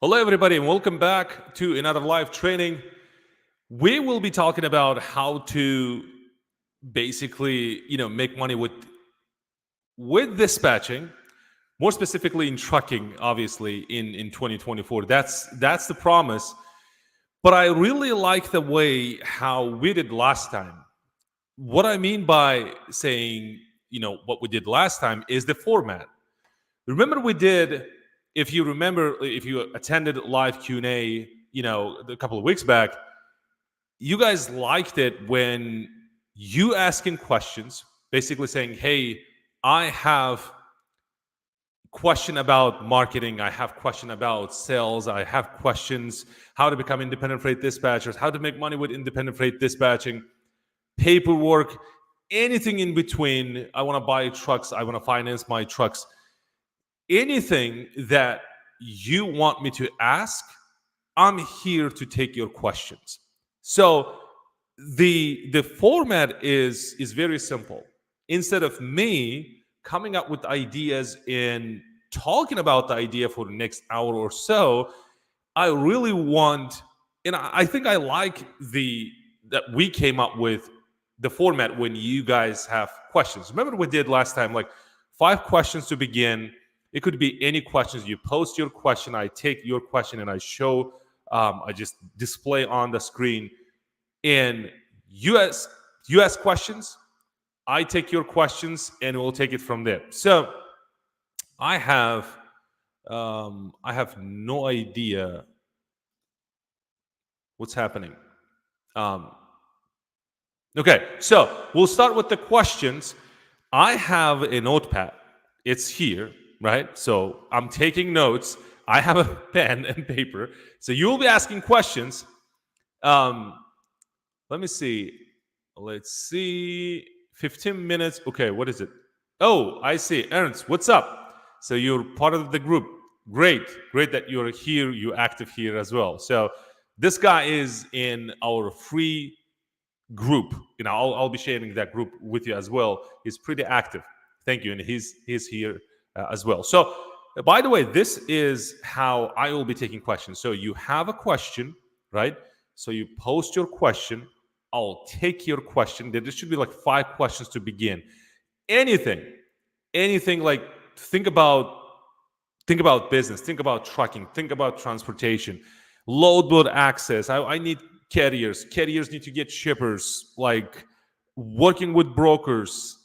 Hello, everybody, and welcome back to another live training. We will be talking about how to basically, make money with dispatching, more specifically in trucking, obviously in 2024. That's the promise. But I really like the way how we did last time. What I mean by saying, what we did last time is the format. Remember we did, if you attended live Q&A, a couple of weeks back, you guys liked it when you asking questions, basically saying, hey, I have question about marketing, I have question about sales, I have questions how to become independent freight dispatchers, how to make money with independent freight dispatching, paperwork, anything in between. I want to buy trucks, I want to finance my trucks. Anything that you want me to ask, I'm here to take your questions. So the format is very simple. Instead of me coming up with ideas and talking about the idea for the next hour or so, I really want, and I think I like that we came up with the format when you guys have questions. Remember we did last time, like 5 questions to begin. It could be any questions. You post your question, I take your question, and I show, I just display on the screen. And you ask questions, I take your questions, and we'll take it from there. So I have no idea what's happening. Okay, so we'll start with the questions. I have a notepad. It's here. Right? So I'm taking notes. I have a pen and paper. So you'll be asking questions. Let me see. Let's see. 15 minutes. Okay, what is it? Oh, I see. Ernst, what's up? So you're part of the group. Great that you're here. You're active here as well. So this guy is in our free group. I'll be sharing that group with you as well. He's pretty active. Thank you. And he's here as well. So, by the way, this is how I will be taking questions. So you have a question, right? So you post your question. I'll take your question. There should be like 5 questions to begin. Anything like think about business, think about trucking, think about transportation, load board access. I need carriers. Carriers need to get shippers, like working with brokers,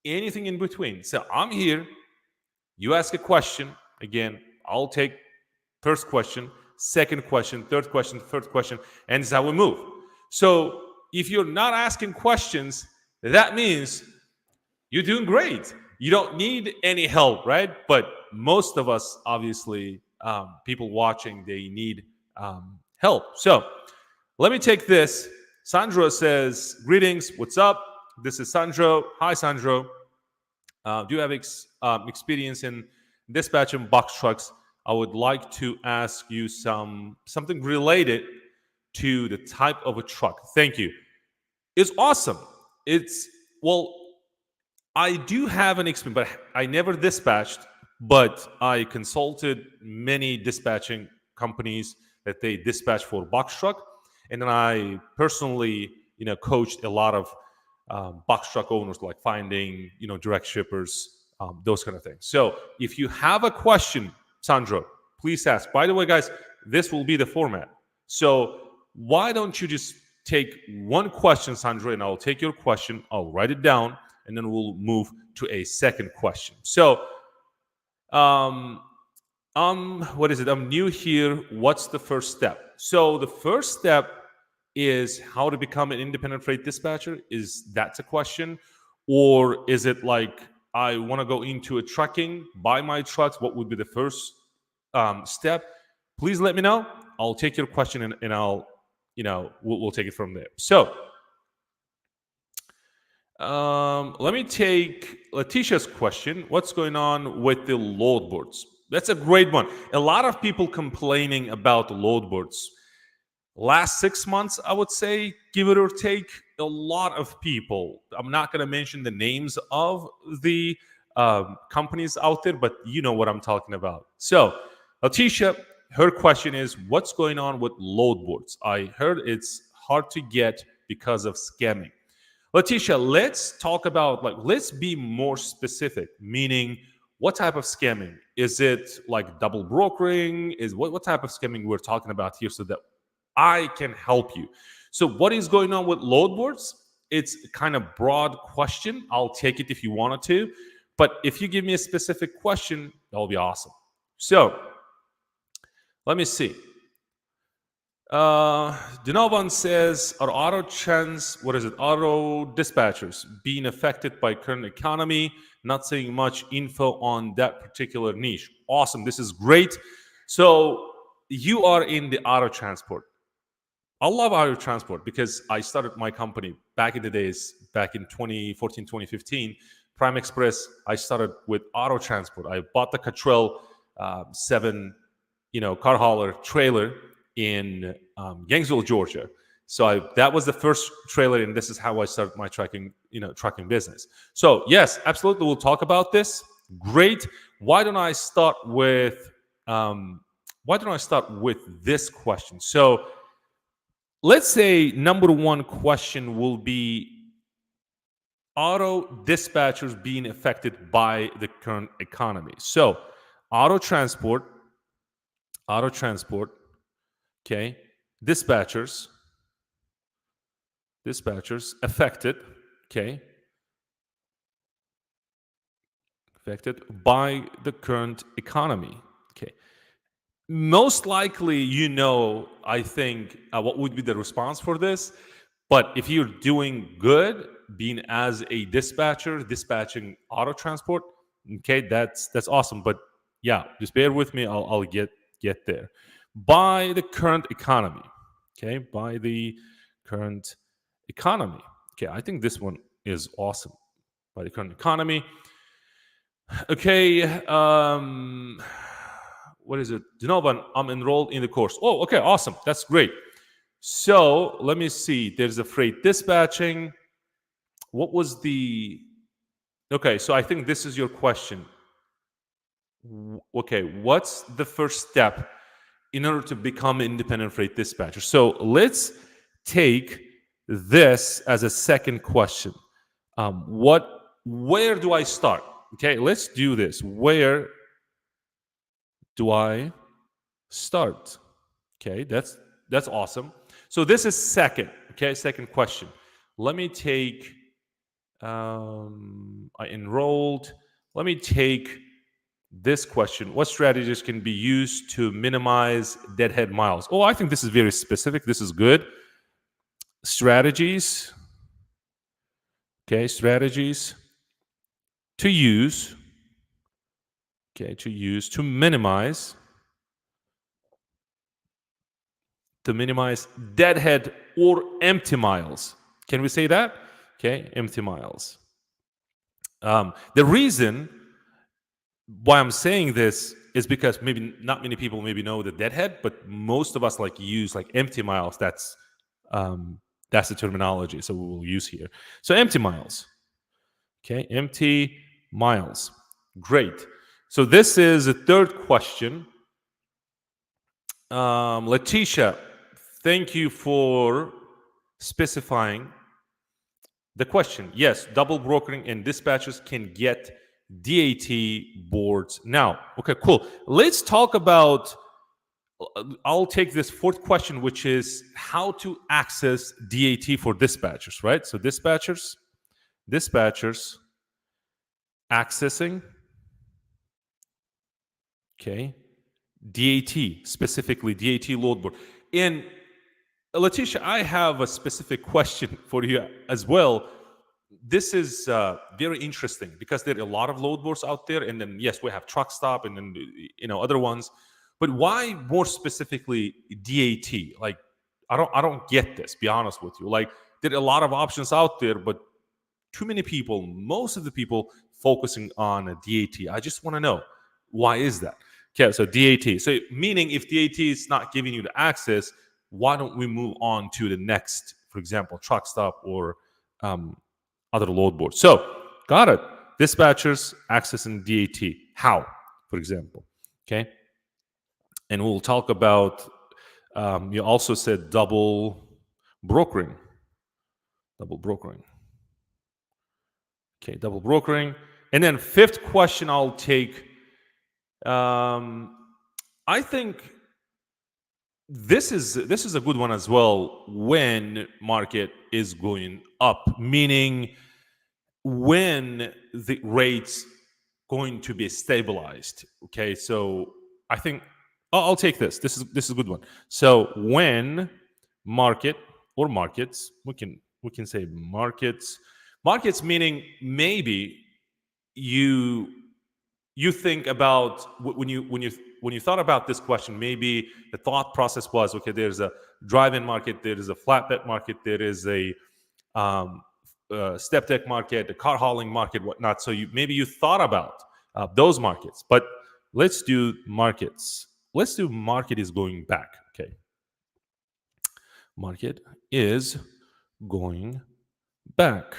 anything in between. So I'm here. You ask a question, again, I'll take first question, second question, third question, fourth question, and this is how we move. So if you're not asking questions, that means you're doing great. You don't need any help, right? But most of us, obviously, people watching, they need help. So let me take this. Sandro says, greetings, what's up? This is Sandro. Hi, Sandro. Do you have experience in dispatching box trucks? I would like to ask you something related to the type of a truck. Thank you. It's awesome. I do have an experience, but I never dispatched, but I consulted many dispatching companies that they dispatch for box truck. And then I personally, coached a lot of box truck owners, like finding direct shippers, those kind of things. So if you have a question, Sandro, please ask. By the way, guys, this will be the format. So why don't you just take one question, Sandro, and I'll take your question, I'll write it down, and then we'll move to a second question. So what is it? I'm new here. What's the first step? So the first step is how to become an independent freight dispatcher. Is that a question? Or is it like, I want to go into a trucking, buy my trucks? What would be the first step? Please let me know. I'll take your question and I'll, we'll take it from there. So let me take Letitia's question. What's going on with the load boards? That's a great one. A lot of people complaining about the load boards. Last 6 months, I would say, give it or take, a lot of people. I'm not going to mention the names of the companies out there, but you know what I'm talking about. So, Letitia, her question is, what's going on with load boards? I heard it's hard to get because of scamming. Letitia, let's talk about, like, let's be more specific, meaning what type of scamming? Is it like double brokering? Is what type of scamming we're talking about here so that I can help you? So what is going on with load boards? It's kind of broad question. I'll take it if you wanted to, but if you give me a specific question, that'll be awesome. So let me see. Denovan says, are auto dispatchers being affected by current economy? Not seeing much info on that particular niche. Awesome. This is great. So you are in the auto transport. I love auto transport because I started my company back in the days, back in 2014, 2015. Prime Express, I started with auto transport. I bought the Cottrell 7, car hauler trailer in Gainesville, Georgia. So that was the first trailer, and this is how I started my trucking business. So yes, absolutely, we'll talk about this. Great. Why don't I start with this question? So let's say number one question will be auto dispatchers being affected by the current economy. So auto transport, okay, dispatchers affected, okay, affected by the current economy, okay. Most likely, I think what would be the response for this. But if you're doing good, being as a dispatcher, dispatching auto transport, okay, that's awesome. But yeah, just bear with me. I'll get there. By the current economy, okay, by the current economy. Okay, I think this one is awesome. By the current economy. Okay, what is it? Denovan, I'm enrolled in the course. Oh, okay, awesome. That's great. So let me see. There's a freight dispatching. What was the... Okay, so I think this is your question. Okay, what's the first step in order to become an independent freight dispatcher? So let's take this as a second question. Where do I start? Okay, let's do this. Where do I start? Okay, that's awesome. So this is second. Okay, second question. Let me take... I enrolled. Let me take this question. What strategies can be used to minimize deadhead miles? Oh, I think this is very specific. This is good. Strategies. Okay, strategies to use. Okay, to minimize deadhead or empty miles. Can we say that? Okay, empty miles. The reason why I'm saying this is because maybe not many people maybe know the deadhead, but most of us use empty miles. That's the terminology. So we will use here. So empty miles. Okay, empty miles. Great. So this is a third question. Letitia, thank you for specifying the question. Yes, double brokering and dispatchers can get DAT boards now. Okay, cool. Let's talk about... I'll take this fourth question, which is how to access DAT for dispatchers, right? So dispatchers accessing, okay, DAT, specifically DAT load board. And Letitia, I have a specific question for you as well. This is very interesting because there are a lot of load boards out there, and then yes, we have truck stop, and then other ones. But why more specifically DAT? Like, I don't get this. Be honest with you. Like, there are a lot of options out there, but too many people, most of the people, focusing on a DAT. I just want to know, why is that? Okay, so DAT. So meaning, if DAT is not giving you the access, why don't we move on to the next, for example, truck stop or other load boards? So, got it. Dispatchers accessing DAT. How, for example? Okay. and we'll talk about. You also said double brokering. Double brokering. Okay, double brokering. And then fifth question I'll take. I think this is a good one as well. When market is going up, meaning when the rates going to be stabilized. Okay, so I think I'll take this. This is a good one. So when market or markets, we can say markets meaning maybe you think about when you thought about this question, maybe the thought process was, okay, there's a drive-in market, there is a flatbed market, there is a um, step deck market, the car hauling market, whatnot. So maybe you thought about those markets, but let's do markets. Let's do market is going back. Okay, market is going back.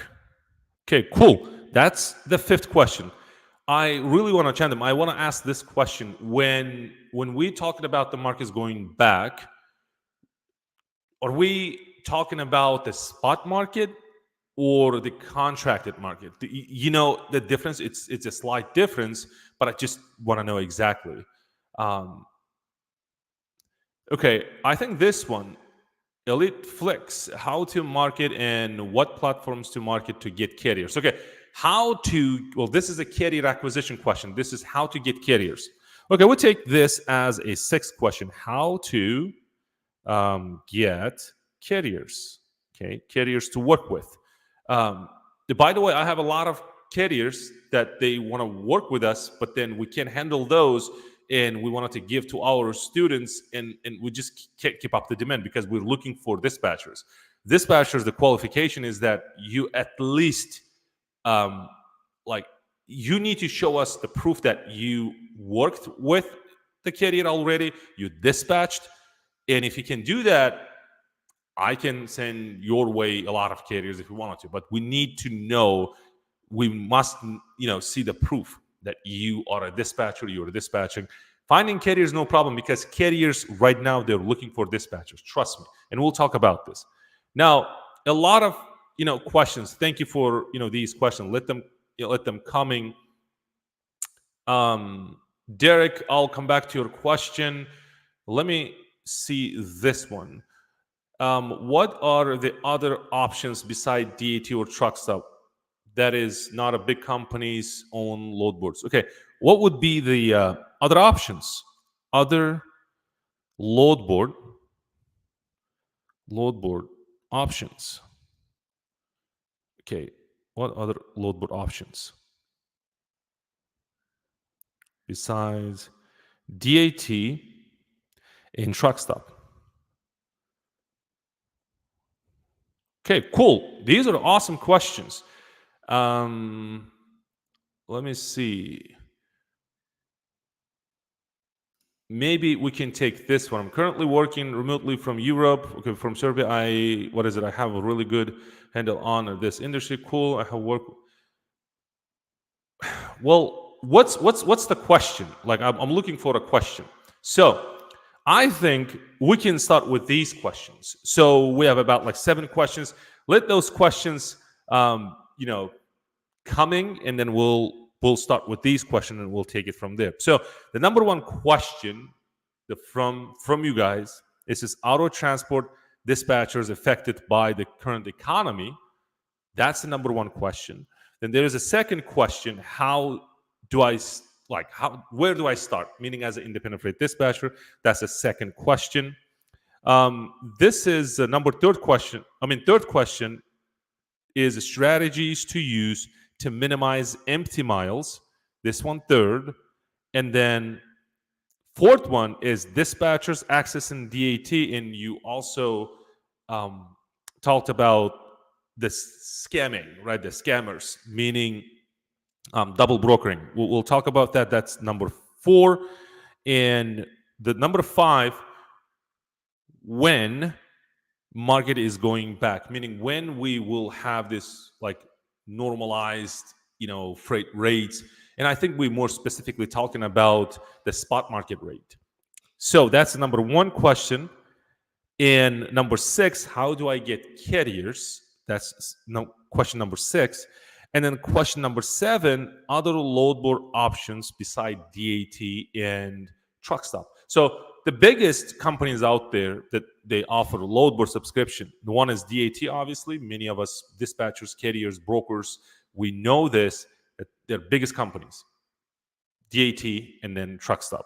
Okay, cool. That's the fifth question. I really want to challenge them. I want to ask this question: when we talking about the markets going back, are we talking about the spot market or the contracted market? You know the difference. It's a slight difference, but I just want to know exactly. Um, okay, I think this one, Elite Flex, how to market and what platforms to market to get carriers. Okay, well, this is a carrier acquisition question. This is how to get carriers. Okay, we'll take this as a sixth question: how to get carriers. Okay, carriers to work with. Um, by the way, I have a lot of carriers that they want to work with us, but then we can't handle those, and we wanted to give to our students, and we just can't keep up the demand because we're looking for dispatchers. Dispatchers, the qualification is that you at least um, like you need to show us the proof that you worked with the carrier already, you dispatched, and if you can do that, I can send your way a lot of carriers if you wanted to, but we need to know, we must, see the proof that you are a dispatcher, you're dispatching. Finding carriers, no problem, because carriers right now, they're looking for dispatchers. Trust me. And we'll talk about this. Now, a lot of, questions. Thank you for, these questions. Let them coming. Derek, I'll come back to your question. Let me see this one. What are the other options beside DAT or truck stop that is not a big company's own load boards? Okay, what would be the other options? Other load board options. Okay, what other load board options besides DAT and truck stop? Okay, cool. These are awesome questions. Let me see. Maybe we can take this one. I'm currently working remotely from Europe. Okay, from Serbia. I have a really good handle on this industry. Cool. I have worked. Well, what's the question? Like, I'm looking for a question. So I think we can start with these questions. So we have about like 7 questions. Let those questions, coming, and then we'll start with these questions and we'll take it from there. So the number one question from you guys is auto transport dispatchers affected by the current economy? That's the number one question. Then there is a second question: where do I start? Meaning, as an independent freight dispatcher, that's a second question. This is third question. Third question is strategies to use to minimize empty miles. This one third. And then fourth one is dispatchers accessing DAT. And you also talked about the scamming, right? The scammers, meaning double brokering. We'll talk about that. That's number 4. And the number 5, when market is going back, meaning when we will have this like normalized, freight rates. And I think we're more specifically talking about the spot market rate. So that's the number one question. And number six, how do I get carriers? That's question number six. And then question number seven, other load board options beside DAT and truck stop. So the biggest companies out there that they offer load board subscription, the one is DAT, obviously. Many of us dispatchers, carriers, brokers, we know this, that they're biggest companies. DAT and then truck stop.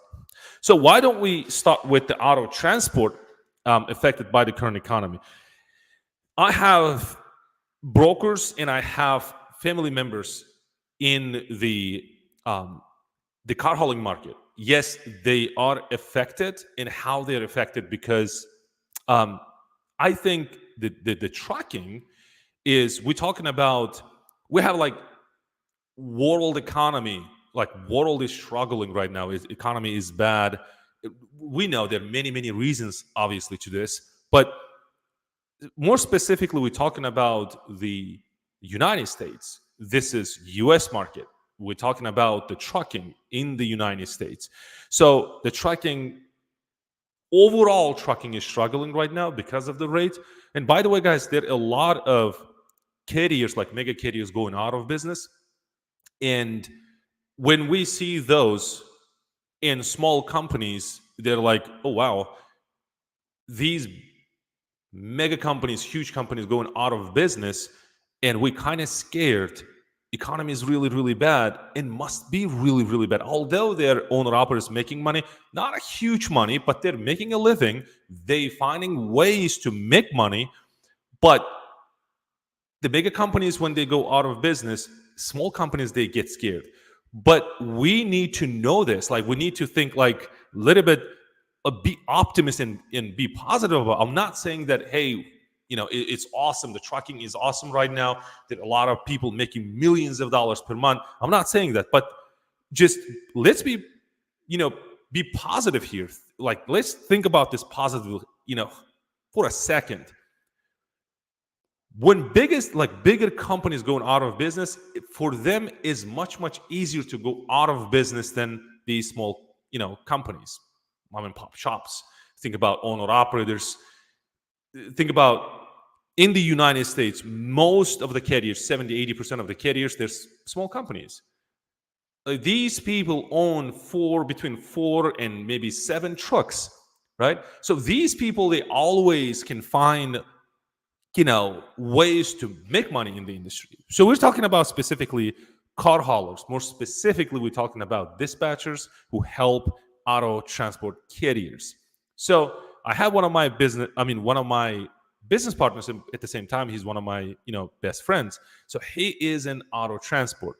So why don't we start with the auto transport affected by the current economy? I have brokers and I have family members in the car hauling market. Yes, they are affected, and how they're affected because I think the trucking is we're talking about we have like world economy, like world is struggling right now. Economy is bad. We know there are many reasons obviously to this, but more specifically we're talking about the United States. This is US market. We're talking about the trucking in the United States. So the trucking, overall trucking is struggling right now because of the rate. And by the way, guys, there are a lot of carriers, like mega carriers, going out of business. And when we see those in small companies, they're like, oh wow, these mega companies, huge companies going out of business, and we kind of scared. Economy is really bad and must be really bad. Although they're owner operators making money, not a huge money, but they're making a living. They finding ways to make money, but the bigger companies, when they go out of business, small companies, they get scared. But we need to know this. Like, we need to think like a little bit, be optimistic and be positive about. I'm not saying that, hey, it's awesome. The trucking is awesome right now. There are a lot of people making millions of dollars per month. I'm not saying that, but just let's be, be positive here. Like, let's think about this positive, for a second. When bigger companies going out of business, for them is much easier to go out of business than these small companies, mom and pop shops. Think about owner operators. Think about in the United States, most of the carriers, 70-80% of the carriers, there's small companies. These people own between 4 and maybe 7 trucks, right? So these people, they always can find ways to make money in the industry. So we're talking about specifically car haulers. More specifically, we're talking about dispatchers who help auto transport carriers. So I have one of my business partners at the same time. He's one of my best friends. So he is in auto transport.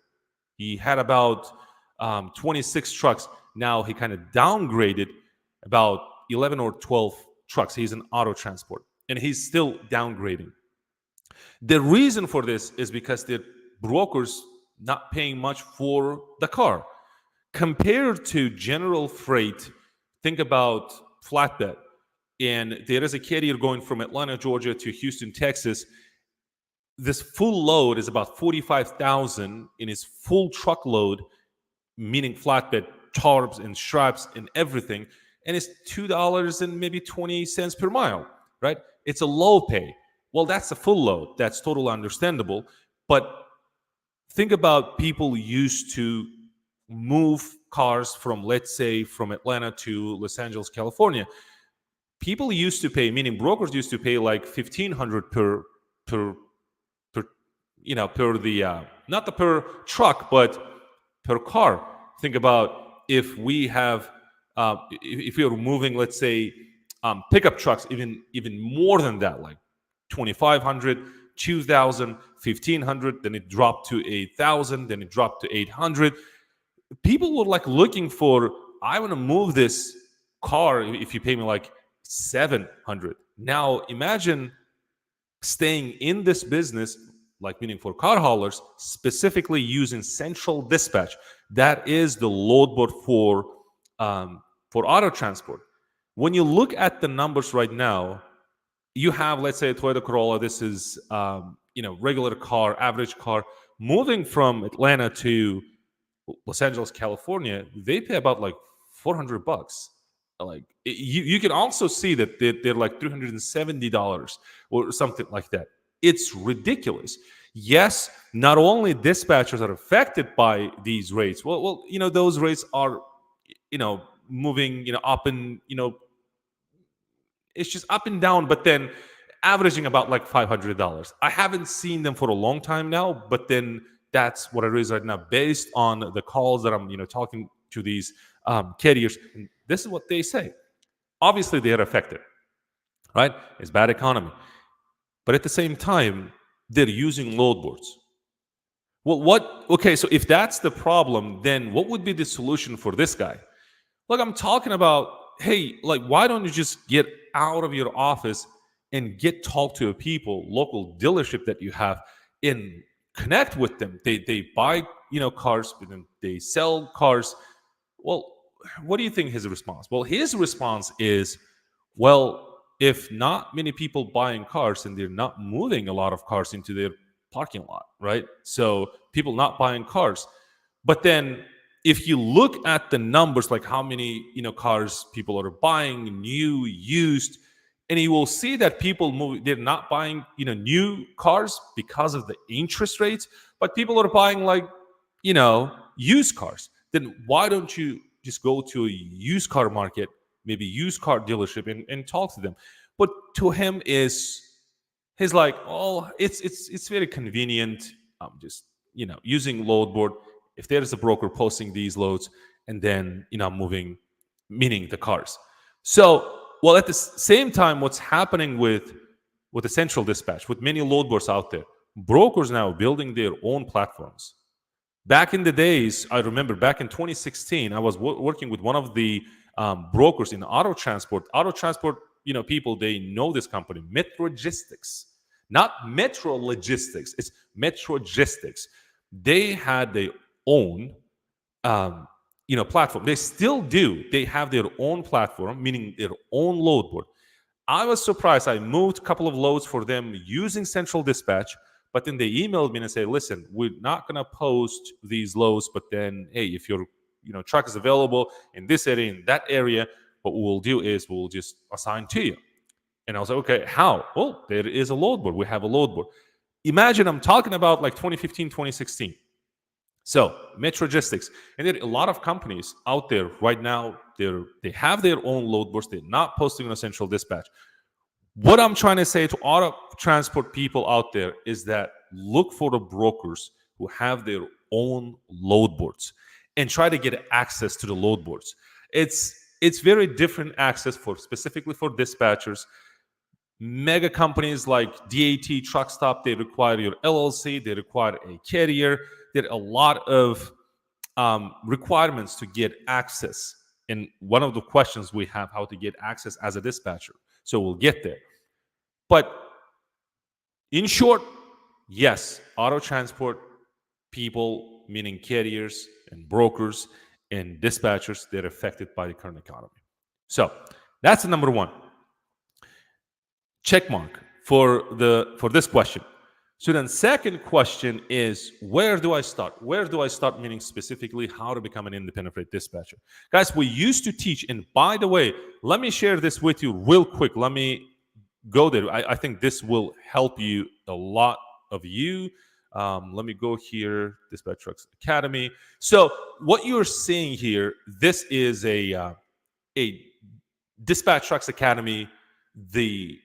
He had about 26 trucks. Now he kind of downgraded about 11 or 12 trucks. He's in auto transport, and he's still downgrading. The reason for this is because the brokers not paying much for the car. Compared to general freight, think about flatbed. And there is a carrier going from Atlanta, Georgia to Houston, Texas. This full load is about $45,000 in his full truckload, meaning flatbed, tarps and straps and everything. And it's $2 and maybe 20 cents per mile, right? It's a low pay. Well, that's a full load. That's totally understandable. But think about people used to move cars from, let's say, from Atlanta to Los Angeles, California. People used to pay, meaning brokers used to pay like $1,500 per not per truck, but per car. Think about if we have if we are moving, let's say, pickup trucks, even more than that, like 2,500, 2,000, 1,500, then it dropped to 8,000, then it dropped to 800. People were like looking for, I want to move this car if you pay me like 700. Now imagine staying in this business, like meaning for car haulers, specifically using central dispatch. That is the load board for auto transport. When you look at the numbers right now, you have, let's say, a Toyota Corolla. This is regular car, average car, moving from Atlanta to Los Angeles, California. They pay about like $400. like you can also see that they're like $370 or something like that. It's ridiculous. Yes, not only dispatchers are affected by these rates. Well, those rates are, moving, up and it's just up and down, but then averaging about like $500. I haven't seen them for a long time now, but then that's what it is right now, based on the calls that I'm, talking to these carriers. And this is what they say. Obviously, they are affected, right? It's bad economy, but at the same time, they're using load boards. Well, what? Okay, so if that's the problem, then what would be the solution for this guy? Like, I'm talking about, hey, like, why don't you just get out of your office and get talk to people, local dealership that you have, and connect with them. They buy, cars, and then they sell cars. Well, what do you think his response? Well, his response is, well, if not many people buying cars and they're not moving a lot of cars into their parking lot, right? So people not buying cars. But then if you look at the numbers, like how many cars people are buying, new, used, and you will see that people move, they're not buying new cars because of the interest rates, but people are buying like used cars. Then why don't you just go to a used car market, maybe used car dealership, and talk to them? But to him is, he's like, oh, it's very convenient. I'm just using load board. If there's a broker posting these loads, and then moving, meaning the cars. So, well, at the same time, what's happening with the central dispatch, with many load boards out there, brokers now building their own platforms. Back in the days, I remember back in 2016, I was working with one of the brokers in auto transport. Auto transport, people, they know this company, Metrogistics, not Metro Logistics. It's Metrogistics. They had their own, platform. They still do. They have their own platform, meaning their own load board. I was surprised. I moved a couple of loads for them using Central Dispatch, but then they emailed me and say, "Listen, we're not going to post these loads, but then, hey, if your truck is available in this area, in that area, what we'll do is we'll just assign to you." And I was like, "Okay, how?" Well, there is a load board. We have a load board. Imagine, I'm talking about like 2015, 2016. So Metrogistics, and there are a lot of companies out there right now. They have their own load boards. They're not posting on a Central Dispatch. What I'm trying to say to auto transport people out there is that look for the brokers who have their own load boards and try to get access to the load boards. It's very different access for specifically for dispatchers. Mega companies like DAT Truck Stop, they require your LLC, they require a carrier. There are a lot of requirements to get access. And one of the questions we have, how to get access as a dispatcher. So we'll get there. But in short, yes, auto transport people, meaning carriers and brokers and dispatchers, they're affected by the current economy. So that's the number one. Check mark for this question. So then second question is, where do I start? Where do I start, meaning specifically how to become an independent freight dispatcher? Guys, we used to teach, and by the way, let me share this with you real quick. Let me go there. I think this will help you, a lot of you. Let me go here, Dispatch Trucks Academy. So what you're seeing here, this is a Dispatch Trucks Academy, the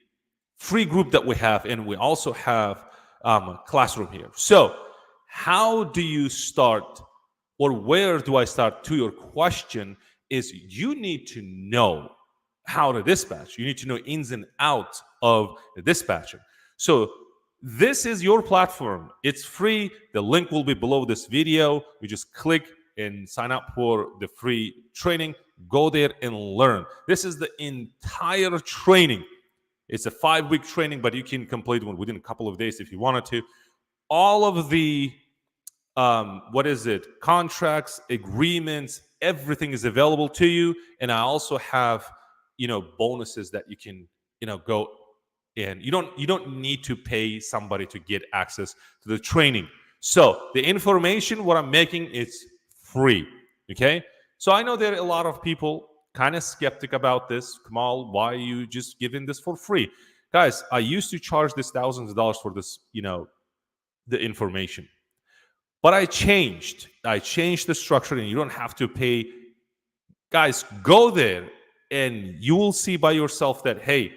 free group that we have, and we also have a classroom here. So how do you start, or where do I start, to your question, is you need to know how to dispatch. You need to know ins and outs of the dispatching. So this is your platform. It's free. The link will be below this video. You just click and sign up for the free training. Go there and learn. This is the entire training. It's a 5-week training, but you can complete one within a couple of days if you wanted to. All of the contracts, agreements, everything is available to you. And I also have bonuses that you can go, and you don't need to pay somebody to get access to the training. So the information, what I'm making, it's free. Okay. So I know there are a lot of people kind of skeptic about this. Kamal, why are you just giving this for free? Guys, I used to charge this thousands of dollars for this, the information. But I changed. I changed the structure, and you don't have to pay. Guys, go there and you will see by yourself that, hey,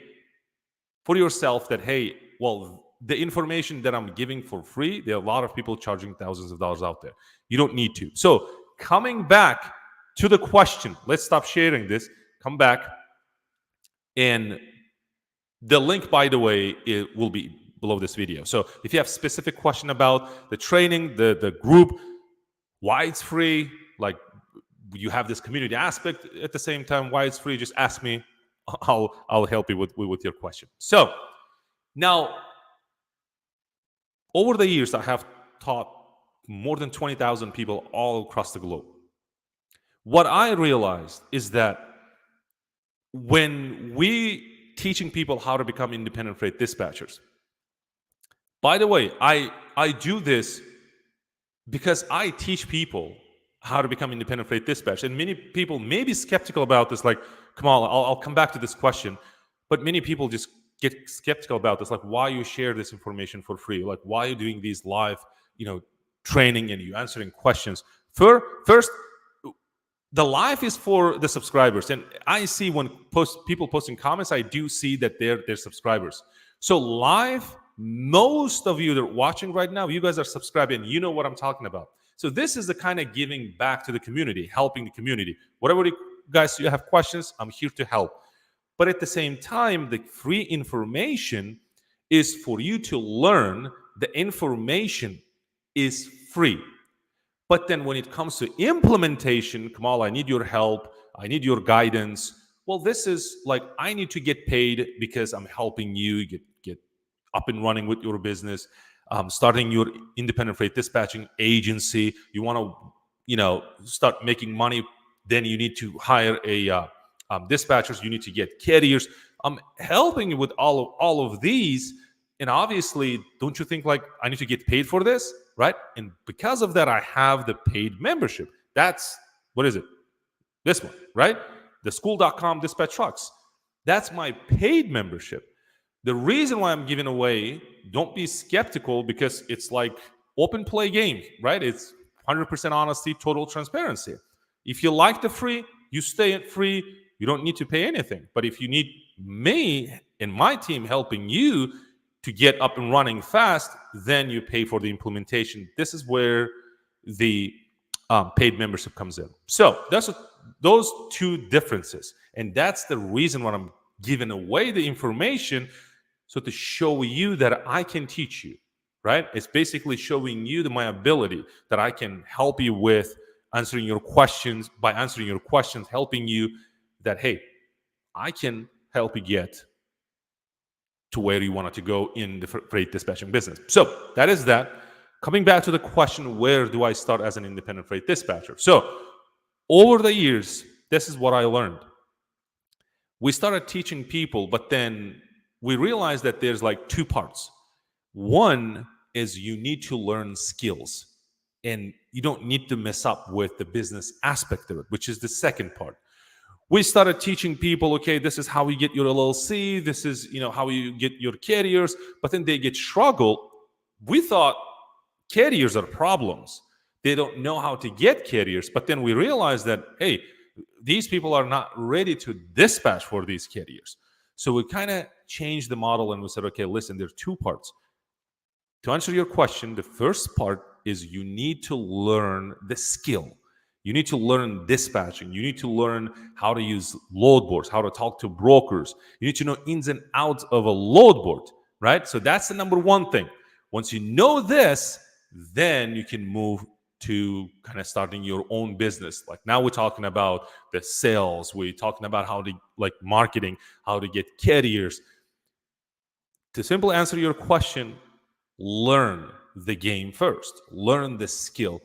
well, the information that I'm giving for free, there are a lot of people charging thousands of dollars out there. You don't need to. So, coming back to the question, let's stop sharing this. Come back. And the link, by the way, it will be below this video. So, if you have specific question about the training, the group, why it's free, like you have this community aspect at the same time, why it's free, just ask me. I'll help you with your question. So, now, over the years, I have taught more than 20,000 people all across the globe. What I realized is that when we teaching people how to become independent freight dispatchers, by the way, I do this because I teach people how to become independent freight dispatch. And many people may be skeptical about this, like, Kamal, I'll come back to this question, but many people just get skeptical about this, like, why you share this information for free? Like, why are you doing these live, training and you answering questions? First, the live is for the subscribers. And I see when people posting comments, I do see that they're subscribers. So live, most of you that are watching right now, you guys are subscribing, you know what I'm talking about. So this is the kind of giving back to the community, helping the community. Whatever you guys, you have questions, I'm here to help. But at the same time, the free information is for you to learn. The information is free. But then when it comes to implementation, Kamal, I need your help. I need your guidance. Well, this is like, I need to get paid because I'm helping you get up and running with your business, starting your independent freight dispatching agency. You want to, start making money. Then you need to hire dispatchers. You need to get carriers. I'm helping you with all of these. And obviously, don't you think like I need to get paid for this, right? And because of that, I have the paid membership. That's, what is it? This one, right? The school.com dispatch trucks. That's my paid membership. The reason why I'm giving away, don't be skeptical, because it's like open play game, right? It's 100% honesty, total transparency. If you like the free, you stay at free. You don't need to pay anything. But if you need me and my team helping you to get up and running fast, then you pay for the implementation. This is where the paid membership comes in. So that's those two differences. And that's the reason why I'm giving away the information, so to show you that I can teach you, right? It's basically showing you my ability, that I can help you with answering your questions, by answering your questions, helping you that, hey, I can help you get to where you wanted to go in the freight dispatching business. So that is that. Coming back to the question, where do I start as an independent freight dispatcher? So over the years, this is what I learned. We started teaching people, but then we realized that there's like two parts. One is you need to learn skills, and you don't need to mess up with the business aspect of it, which is the second part. We started teaching people, okay, this is how you get your LLC, this is, how you get your carriers, but then they get struggle. We thought carriers are problems. They don't know how to get carriers, but then we realized that, hey, these people are not ready to dispatch for these carriers. So we kind of changed the model and we said, okay, listen, there's two parts. To answer your question, the first part is you need to learn the skill. You need to learn dispatching. You need to learn how to use load boards, how to talk to brokers. You need to know ins and outs of a load board, right? So that's the number one thing. Once you know this, then you can move to kind of starting your own business. Like now we're talking about the sales. We're talking about how to marketing, how to get carriers. To simply answer your question, learn the game first. Learn the skill.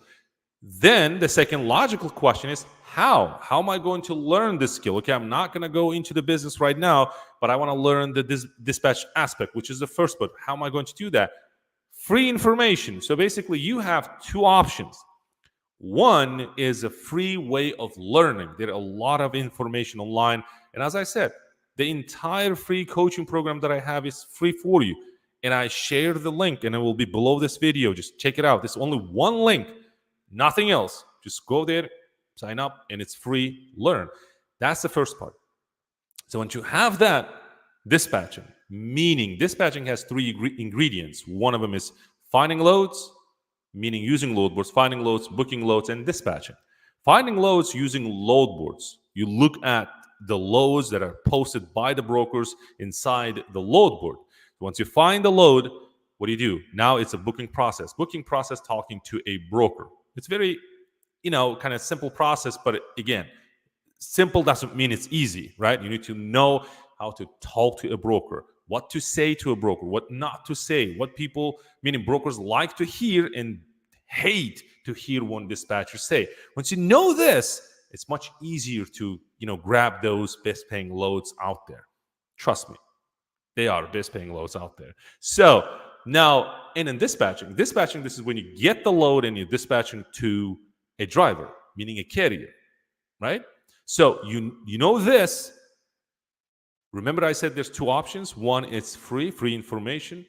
Then the second logical question is how? How am I going to learn this skill? Okay, I'm not going to go into the business right now, but I want to learn the dispatch aspect, which is the first part. How am I going to do that? Free information. So basically, you have two options. One is a free way of learning. There are a lot of information online. And as I said, the entire free coaching program that I have is free for you. And I share the link and it will be below this video. Just check it out. There's only one link, nothing else. Just go there, sign up, and it's free. Learn. That's the first part. So once you have that, dispatching, meaning dispatching has three ingredients. One of them is finding loads, meaning using load boards, finding loads, booking loads, and dispatching. Finding loads using load boards. You look at the loads that are posted by the brokers inside the load board. Once you find the load, what do? Now it's a booking process. Booking process talking to a broker. It's very, kind of simple process, but again, simple doesn't mean it's easy, right? You need to know how to talk to a broker, what to say to a broker, what not to say, what people, meaning brokers, like to hear and hate to hear one dispatcher say. Once you know this, it's much easier to, grab those best paying loads out there. Trust me, they are best paying loads out there. So now, and in dispatching, this is when you get the load and you're dispatching to a driver, meaning a carrier, right? So you know this. Remember I said there's two options. One, it's free information,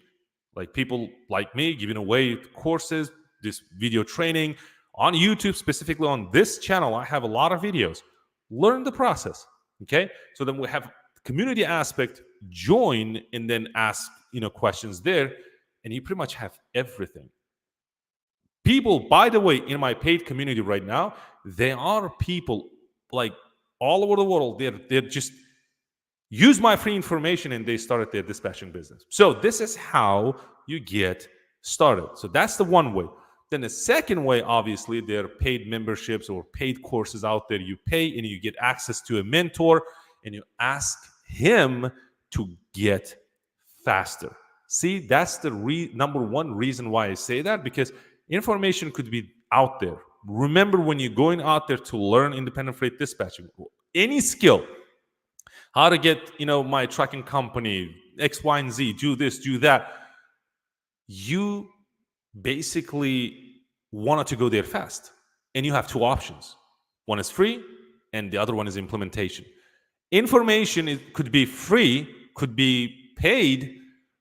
like people like me giving away courses, this video training on YouTube, specifically on this channel. I have a lot of videos. Learn the process, okay? So then we have community aspect, join, and then ask, questions there, and you pretty much have everything. People, by the way, in my paid community right now, there are people like all over the world. They're just use my free information and they started their dispatching business. So this is how you get started. So that's the one way. Then the second way, obviously, there are paid memberships or paid courses out there. You pay and you get access to a mentor and you ask him to get faster. See, that's the number one reason why I say that, because information could be out there. Remember, when you're going out there to learn independent freight dispatching, any skill, how to get, my trucking company, X, Y, and Z, do this, do that, you basically wanted to go there fast. And you have two options. One is free, and the other one is implementation. Information could be free, could be paid,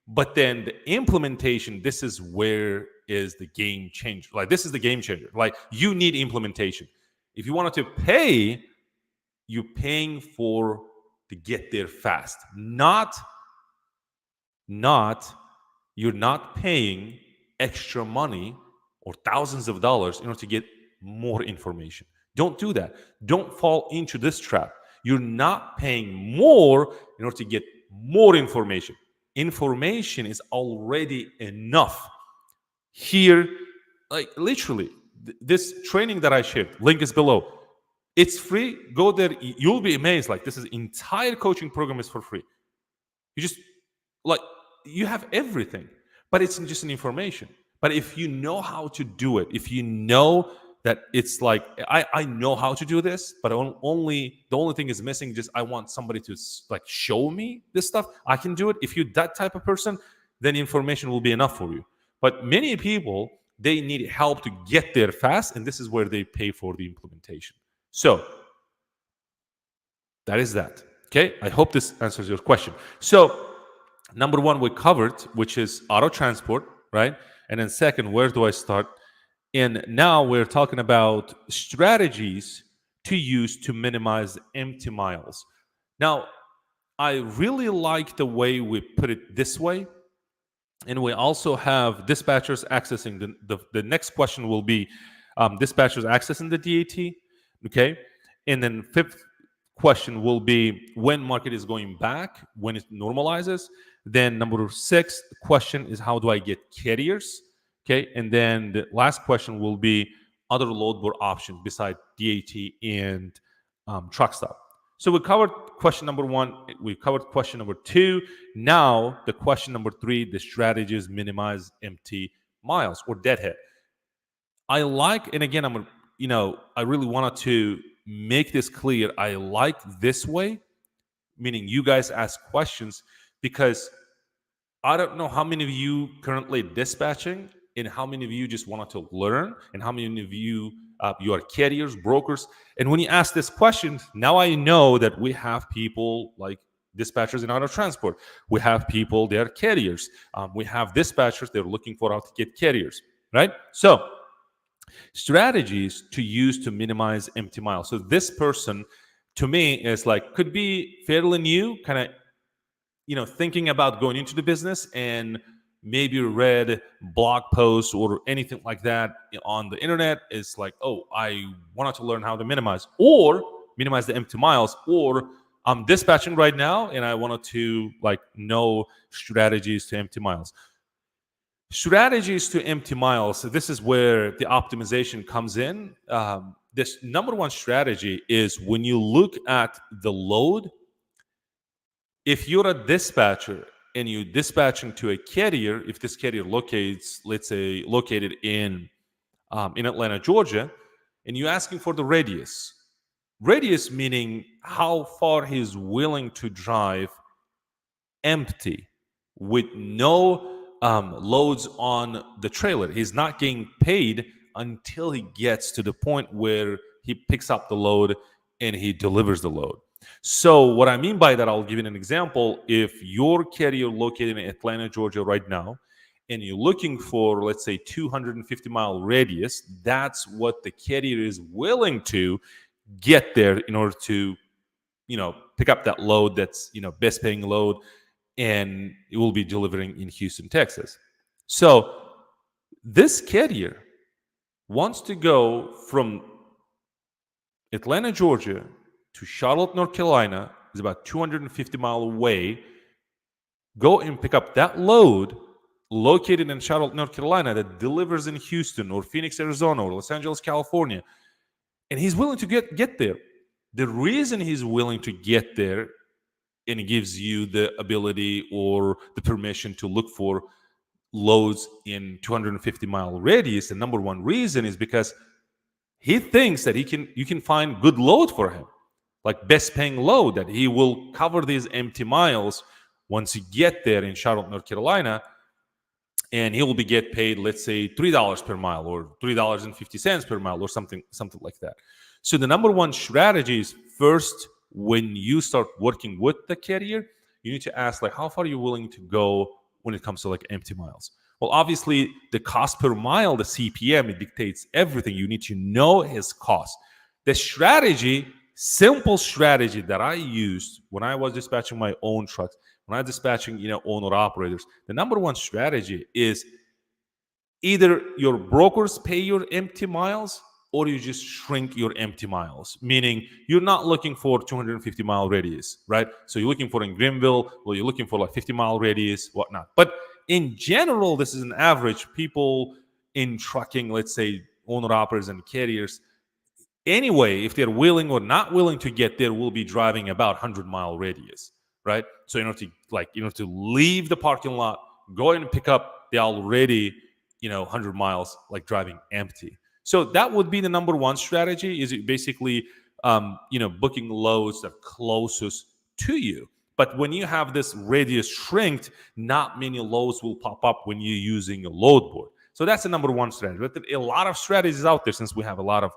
but then the implementation, this is where is the game changer. Like, this is the game changer. Like, you need implementation. If you wanted to pay, you're paying for to get there fast. Not you're not paying extra money or thousands of dollars in order to get more information. Don't do that. Don't fall into this trap. You're not paying more in order to get more information. Information is already enough. Here, like literally, this training that I shared, link is below. It's free. Go there. You'll be amazed. Like, this is entire coaching program is for free. You just, like, you have everything, but it's just an information. But if you know how to do it, if you know that it's like, I know how to do this, but the only thing is missing, just I want somebody to like show me this stuff. I can do it. If you're that type of person, then information will be enough for you. But many people, they need help to get there fast, and this is where they pay for the implementation. So that is that. Okay, I hope this answers your question. So number one we covered, which is auto transport, right? And then second, where do I start? And now we're talking about strategies to use to minimize empty miles. Now, I really like the way we put it this way. And we also have dispatchers accessing the next question will be dispatchers accessing the DAT. Okay. And then fifth question will be when market is going back, when it normalizes. Then number 6 question is how do I get carriers? Okay. And then the last question will be other load board options beside DAT and truck stop. So we covered question number 1. We covered question number 2. Now the question number 3, the strategies minimize empty miles or deadhead. I like, and again, I really wanted to make this clear. I like this way, meaning you guys ask questions, because I don't know how many of you currently dispatching and how many of you just wanted to learn and how many of you you are carriers, brokers. And when you ask this question, now I know that we have people like dispatchers in auto transport. We have people, they are carriers. We have dispatchers, they're looking for how to get carriers, right? So strategies to use to minimize empty miles. So this person, to me, is like, could be fairly new, kind of, thinking about going into the business, and maybe read blog posts or anything like that on the internet. Is like, oh, I wanted to learn how to minimize the empty miles, or I'm dispatching right now and I wanted to like know strategies to empty miles. Strategies to empty miles. So this is where the optimization comes in. This number one strategy is when you look at the load. If you're a dispatcher and you're dispatching to a carrier, if this carrier locates, let's say, located in Atlanta, Georgia, and you're asking for the radius meaning how far he's willing to drive empty with no loads on the trailer. He's not getting paid until he gets to the point where he picks up the load and he delivers the load. So what I mean by that, I'll give you an example. If your carrier located in Atlanta, Georgia right now, and you're looking for, let's say, 250-mile radius, that's what the carrier is willing to get there in order to, pick up that load that's, best paying load, and it will be delivering in Houston, Texas. So this carrier wants to go from Atlanta, Georgia to Charlotte, North Carolina, is about 250 miles away. Go and pick up that load located in Charlotte, North Carolina, that delivers in Houston or Phoenix, Arizona, or Los Angeles, California. And he's willing to get there. The reason he's willing to get there, and it gives you the ability or the permission to look for loads in 250-mile radius, the number one reason is because he thinks that you can find good load for him, like best paying load, that he will cover these empty miles once you get there in Charlotte, North Carolina, and he will be get paid, let's say, $3 per mile or $3.50 per mile or something like that. So the number one strategy is, first, when you start working with the carrier, you need to ask, like, how far are you willing to go when it comes to like empty miles? Well, obviously, the cost per mile, the CPM, it dictates everything. You need to know his cost. The strategy, simple strategy that I used when I was dispatching my own trucks, when I was dispatching, owner operators, the number one strategy is either your brokers pay your empty miles or you just shrink your empty miles, meaning you're not looking for 250-mile radius, right? So you're looking for in Greenville, or you're looking for like 50-mile radius, whatnot. But in general, this is an average. People in trucking, let's say owner operators and carriers, anyway, if they're willing or not willing to get there, will be driving about 100-mile radius, right? So in order to leave the parking lot, go in and pick up the already 100 miles, like driving empty. So that would be the number one strategy, is it basically booking loads that are closest to you. But when you have this radius shrinked, not many loads will pop up when you're using a load board. So that's the number one strategy. But a lot of strategies out there, since we have a lot of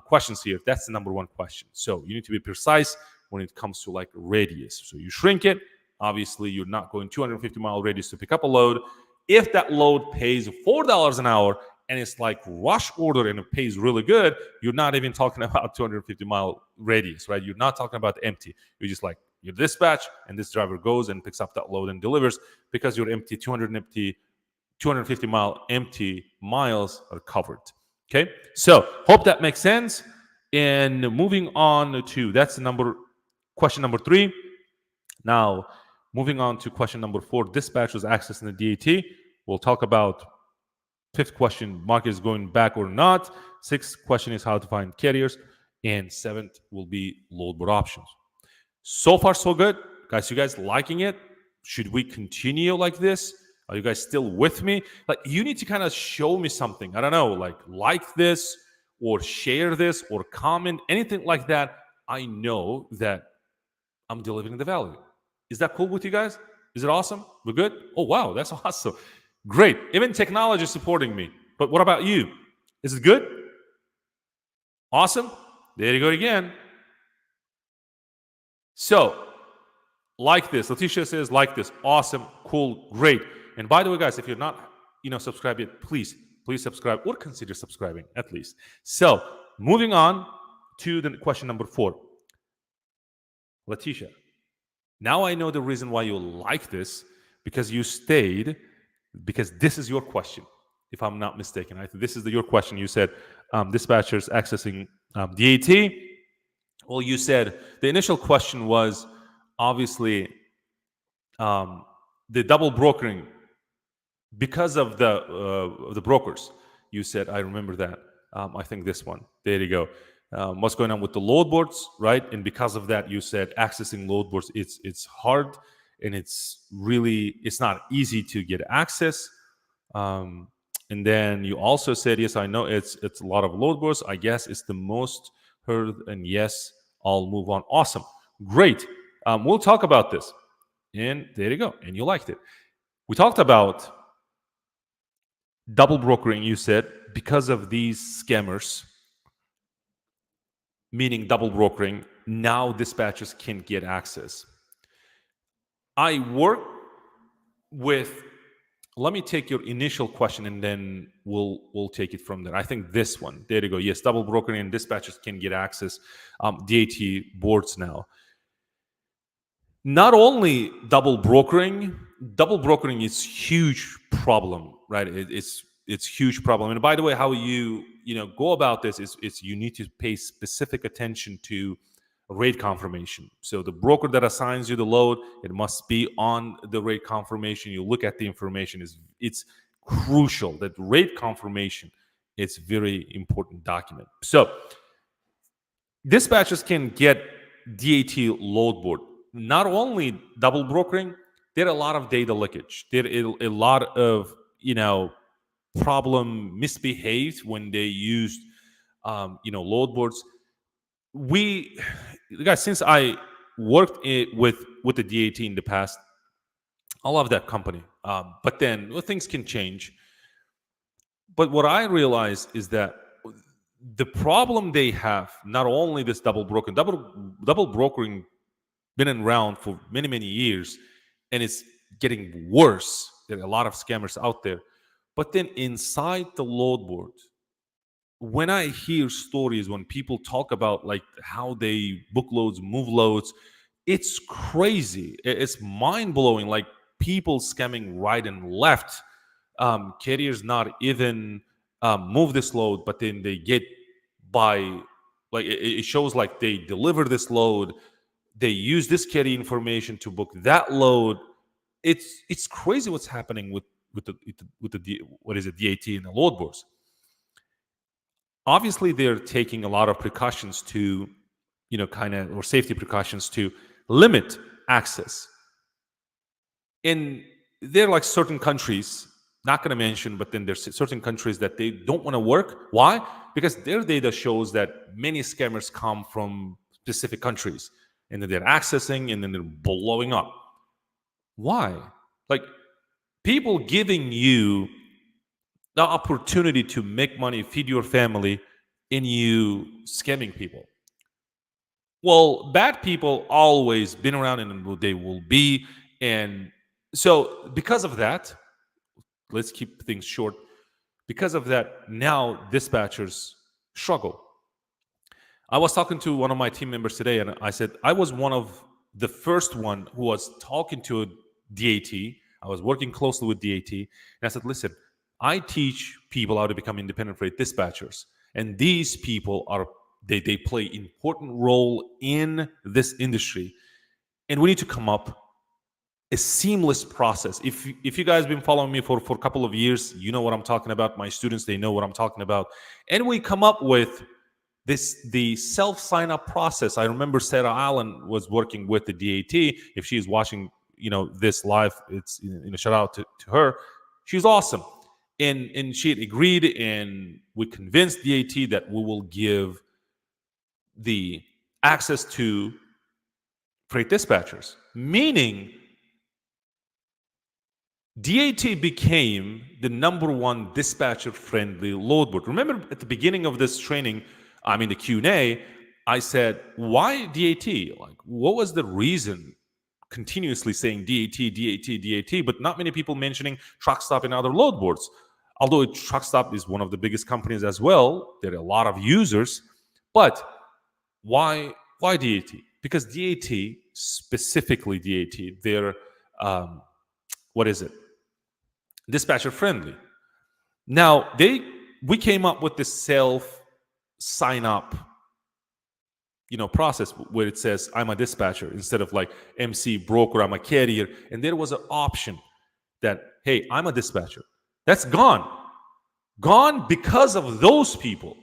questions here. That's the number one question. So you need to be precise when it comes to like radius. So you shrink it. Obviously, you're not going 250-mile radius to pick up a load. If that load pays $4 an hour and it's like rush order and it pays really good, you're not even talking about 250-mile radius, right? You're not talking about empty. You're just like, you dispatch and this driver goes and picks up that load and delivers, because your empty 250-mile empty miles are covered. Okay, so hope that makes sense. And moving on to question number 3. Now, moving on to question number 4, dispatchers accessing the DAT. We'll talk about 5th question, market is going back or not. 6th question is how to find carriers. And 7th will be load board options. So far, so good. Guys, you guys liking it? Should we continue like this? Are you guys still with me? Like, you need to kind of show me something. I don't know, like this or share this or comment, anything like that. I know that I'm delivering the value. Is that cool with you guys? Is it awesome? We're good? Oh, wow, that's awesome. Great. Even technology is supporting me. But what about you? Is it good? Awesome. There you go again. So, like this. Letitia says, like this. Awesome, cool, great. And by the way, guys, if you're not, subscribed yet, please subscribe or consider subscribing at least. So, moving on to the question number 4. Letitia, now I know the reason why you like this, because you stayed, because this is your question, if I'm not mistaken. I think this is your question. You said dispatchers accessing DAT. Well, you said the initial question was obviously the double brokering because of the brokers. You said, I remember that. I think this one. There you go. What's going on with the load boards, right? And because of that, you said accessing load boards, it's hard and it's not easy to get access. And then you also said, yes, I know it's a lot of load boards. I guess it's the most heard, and yes, I'll move on. Awesome, great. We'll talk about this. And there you go. And you liked it. We talked about double brokering, you said, because of these scammers, meaning double brokering, now dispatchers can get access. I work with, let me take your initial question and then we'll take it from there. I think this one, there you go. Yes, double brokering and dispatchers can get access, DAT boards now. Not only double brokering is huge problem, right? It's huge problem. And by the way, how you go about this is you need to pay specific attention to rate confirmation. So the broker that assigns you the load, it must be on the rate confirmation. You look at the information. It's crucial that rate confirmation. It's very important document. So dispatchers can get DAT load board. Not only double brokering, there are a lot of data leakage. There are a lot of problem misbehaved when they used load boards. Guys, since I worked with the DAT in the past, I love that company. But then things can change. But what I realized is that the problem they have, not only this double brokering been around for many years, and it's getting worse. There are a lot of scammers out there. But then inside the load board, when I hear stories, when people talk about like how they book loads, move loads, it's crazy. It's mind-blowing. Like people scamming right and left. Carriers not even move this load, but then they get by, like it shows like they deliver this load, they use this carrier information to book that load. It's crazy what's happening with the what is it, DAT and the load boards. Obviously, they're taking a lot of precautions to, or safety precautions to limit access. And there are like certain countries, not going to mention, but then there's certain countries that they don't want to work. Why? Because their data shows that many scammers come from specific countries, and then they're accessing and then they're blowing up. Why? Like people giving you the opportunity to make money, feed your family, and you scamming people. Well, bad people always been around and they will be. And so because of that, let's keep things short. Because of that, now dispatchers struggle. I was talking to one of my team members today, and I said I was one of the first one who was talking to a DAT. I was working closely with DAT, and I said, listen, I teach people how to become independent freight dispatchers, and these people they play important role in this industry, and we need to come up a seamless process. If you guys been following me for a couple of years, you know what I'm talking about. My students, they know what I'm talking about, and we come up with the self sign up process. I remember Sarah Allen was working with the DAT. If she's watching, this live, it's shout out to her. She's awesome, and she had agreed, and we convinced DAT that we will give the access to freight dispatchers, meaning DAT became the number one dispatcher friendly load board. Remember at the beginning of this training, I mean the Q&A, I said, why DAT? Like, what was the reason continuously saying DAT, DAT, DAT, but not many people mentioning TruckStop and other load boards? Although TruckStop is one of the biggest companies as well, there are a lot of users, but why DAT? Because DAT, specifically DAT, they're what is it? Dispatcher friendly. Now we came up with this self sign up process where it says I'm a dispatcher instead of like MC broker, I'm a carrier, and there was an option that hey, I'm a dispatcher. That's gone because of those people,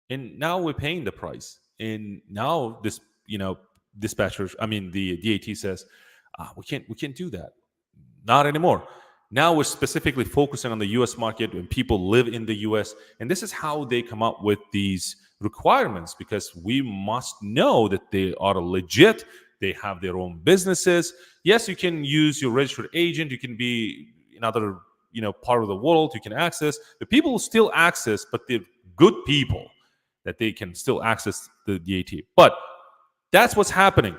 and now we're paying the price. And now this dispatchers, I mean the DAT says we can't do that. Not anymore. Now we're specifically focusing on the US market when people live in the US. And this is how they come up with these requirements, because we must know that they are legit. They have their own businesses. Yes, you can use your registered agent. You can be in other part of the world. You can access. The people still access, but they're good people that they can still access the DAT. But that's what's happening.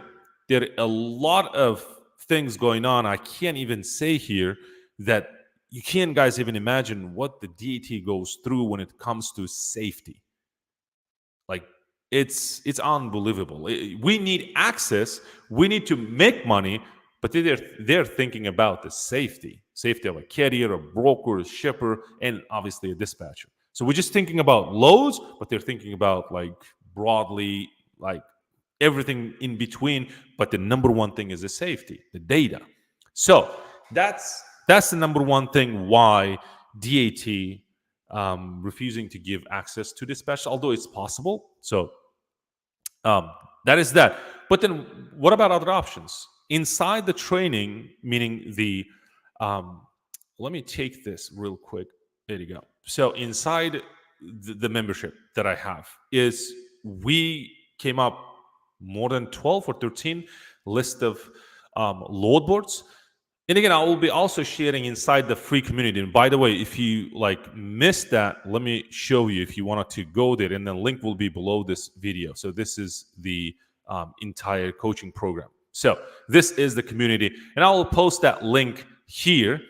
There are a lot of things going on. I can't even say here that you can't, guys, even imagine what the DAT goes through when it comes to safety. Like it's unbelievable. We need access. We need to make money, but they're thinking about the safety of a carrier, a broker, a shipper, and obviously a dispatcher. So we're just thinking about loads, but they're thinking about like broadly, like everything in between. But the number one thing is the safety, the data. So that's the number one thing why DAT refusing to give access to dispatch, although it's possible. So that is that. But then what about other options inside the training? Meaning the let me take this real quick. There you go. So inside the membership that I have is we came up more than 12 or 13 list of load boards. And again, I will be also sharing inside the free community. And by the way, if you like missed that, let me show you if you wanted to go there. And the link will be below this video. So this is the entire coaching program. So this is the community. And I will post that link here.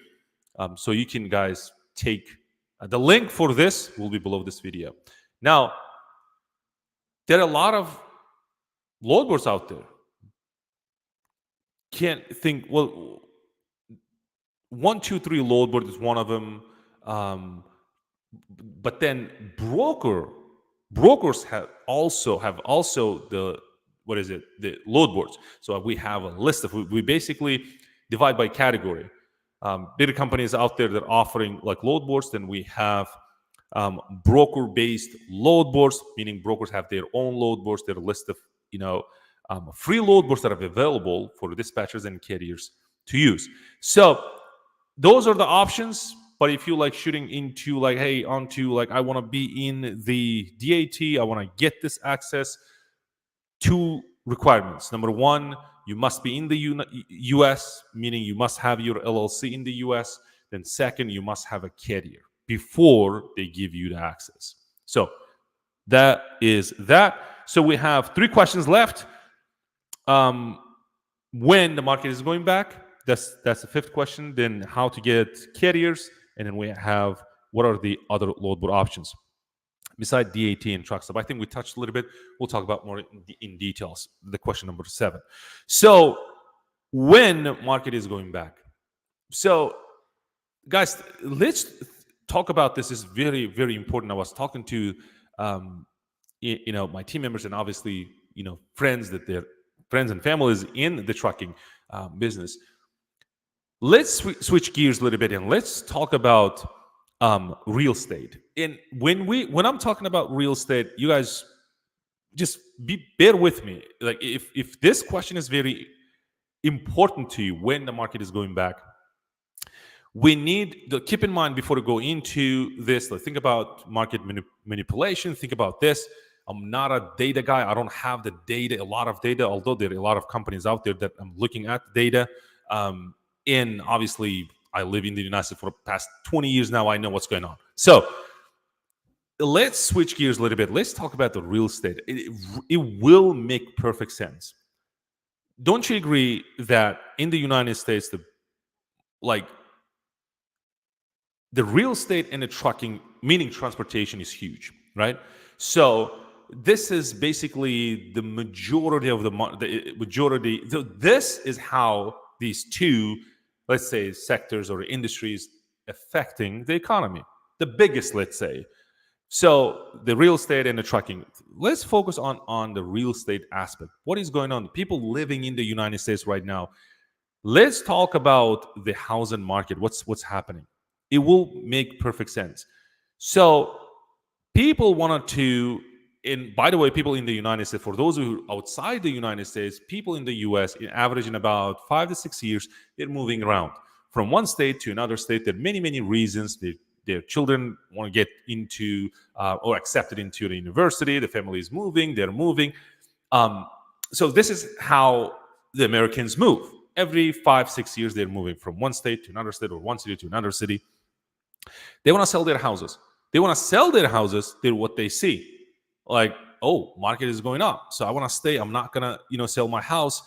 So you can, guys, take the link for this will be below this video. Now, there are a lot of load boards out there. Can't think, well, 123 load board is one of them. But then brokers have also the the load boards. So we have a list of, we basically divide by category. Bigger companies out there that are offering like load boards. Then we have broker-based load boards, meaning brokers have their own load boards. There are a list of free load boards that are available for dispatchers and carriers to use. So those are the options. But if you like shooting into like, hey, onto like, I want to be in the DAT, I want to get this access. 2 requirements. Number 1, you must be in the US, meaning you must have your LLC in the US. Then second, you must have a carrier before they give you the access. So that is that. So we have 3 questions left. When the market is going back, that's the 5th question. Then how to get carriers, and then we have what are the other load board options beside DAT and TruckStop. I think we touched a little bit. We'll talk about more in details. The question number 7. So when market is going back. So guys, let's talk about this. Is very, very important. I was talking to my team members and obviously friends that they're friends and families in the trucking business. Let's switch gears a little bit and let's talk about real estate. And when I'm talking about real estate, you guys just bear with me. Like if this question is very important to you when the market is going back, we need to keep in mind before we go into this. Like, think about market manipulation. Think about this. I'm not a data guy. I don't have the data, a lot of data, although there are a lot of companies out there that I'm looking at data. And obviously, I live in the United States for the past 20 years now. I know what's going on. So Let's switch gears a little bit. Let's talk about the real estate. It will make perfect sense. Don't you agree that in the United States, like the real estate and the trucking, meaning transportation, is huge, right? So this is basically the majority of the majority. So this is how these two, let's say, sectors or industries affecting the economy. The biggest, let's say. So the real estate and the trucking. Let's focus on the real estate aspect. What is going on? People living in the United States right now. Let's talk about the housing market. What's happening? It will make perfect sense. So people wanted to, and by the way, people in the United States, for those who are outside the United States, people in the US, in average in about 5 to 6 years, they're moving around from one state to another state. There are many reasons. Their children want to get into or accepted into the university. The family is moving. They're moving. Um, so this is how the Americans move. Every 5 6 years, they're moving from one state to another state or one city to another city. They want to sell their houses. They want to sell their houses to what they see. Like, oh, market is going up. So I want to stay. I'm not gonna, sell my house.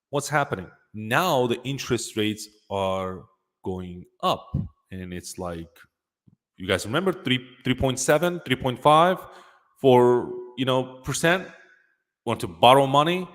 What's happening? Now the interest rates are going up. And it's like, you guys remember 3.7, 3.5 for percent? Want to borrow money?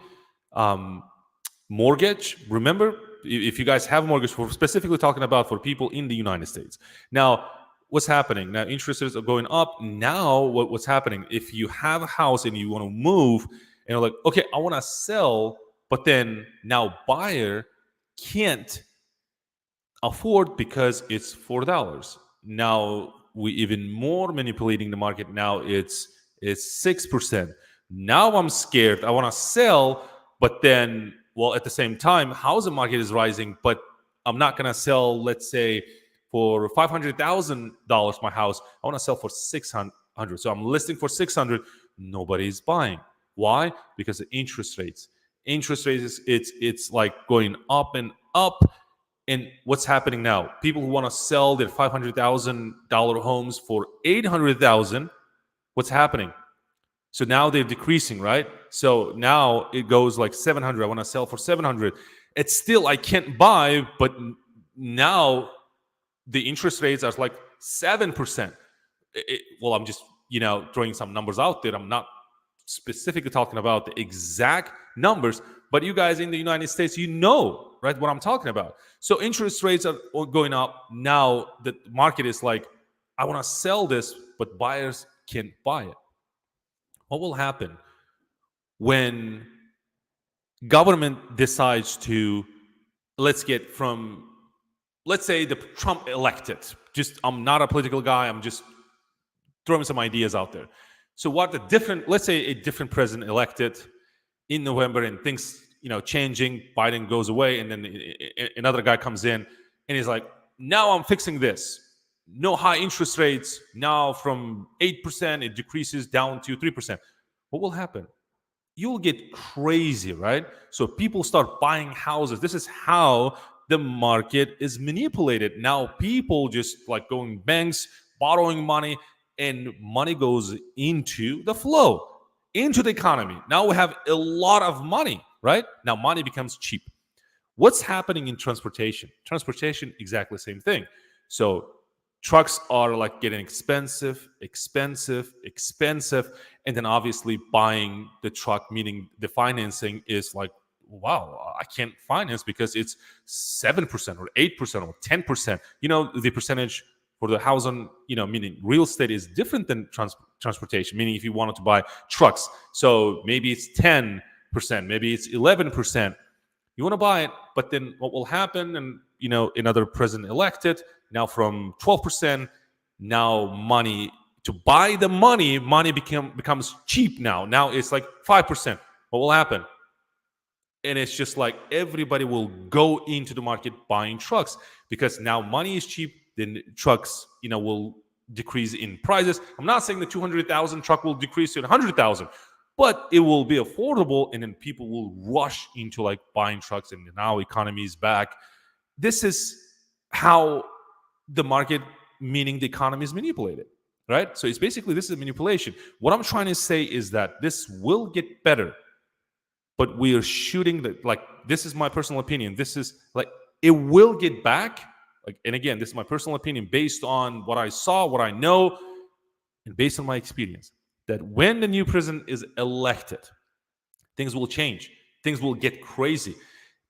Mortgage, remember, if you guys have a mortgage, for specifically talking about for people in the United States. Now what's happening now? Interest rates are going up. Now what's happening, if you have a house and you want to move and you're like, okay, I want to sell, but then now buyer can't afford because it's $4. Now we even more manipulating the market. Now it's 6%. Now I'm scared. I want to sell, but then, well, at the same time, housing market is rising, but I'm not gonna sell, let's say, for $500,000 my house. I want to sell for 600. So I'm listing for 600. Nobody's buying. Why? Because of interest rates. Interest rates, it's like going up and up. And what's happening now? People who want to sell their $500,000 homes for 800,000. What's happening? So now they're decreasing, right? So now it goes like 700. I want to sell for 700. It's still, I can't buy, but now the interest rates are like 7%. Well, I'm just, throwing some numbers out there. I'm not specifically talking about the exact numbers, but you guys in the United States, right, what I'm talking about. So interest rates are going up. Now the market is like, I want to sell this, but buyers can't buy it. What will happen when government decides to, let's say the Trump elected? Just, I'm not a political guy. I'm just throwing some ideas out there. So let's say a different president elected in November and things, changing, Biden goes away, and then another guy comes in and he's like, now I'm fixing this. No high interest rates. Now from 8%, it decreases down to 3%. What will happen? You'll get crazy, right? So people start buying houses. This is how the market is manipulated. Now people just like going banks, borrowing money, and money goes into the flow, into the economy. Now we have a lot of money, right? Now money becomes cheap. What's happening in transportation? Transportation, exactly the same thing. So trucks are like getting expensive, and then obviously buying the truck, meaning the financing is like, wow, I can't finance because it's 7% or 8% or 10%. The percentage for the housing, meaning real estate is different than transportation, meaning if you wanted to buy trucks, so maybe it's 10%, maybe it's 11%. You want to buy it, but then what will happen? And another president elected, now from 12%, now money to buy the money becomes cheap now. Now it's like 5%. What will happen? And it's just like everybody will go into the market buying trucks because now money is cheap. Then trucks, will decrease in prices. I'm not saying the 200,000 truck will decrease to 100,000, but it will be affordable, and then people will rush into like buying trucks, and now economy is back. This is how the market, meaning the economy, is manipulated. right? So it's basically, this is manipulation. What I'm trying to say is that this will get better, but we are shooting the, like, this is my personal opinion. This is like, it will get back. Like, and again, this is my personal opinion based on what I saw, what I know, and based on my experience, that when the new president is elected, things will change. Things will get crazy.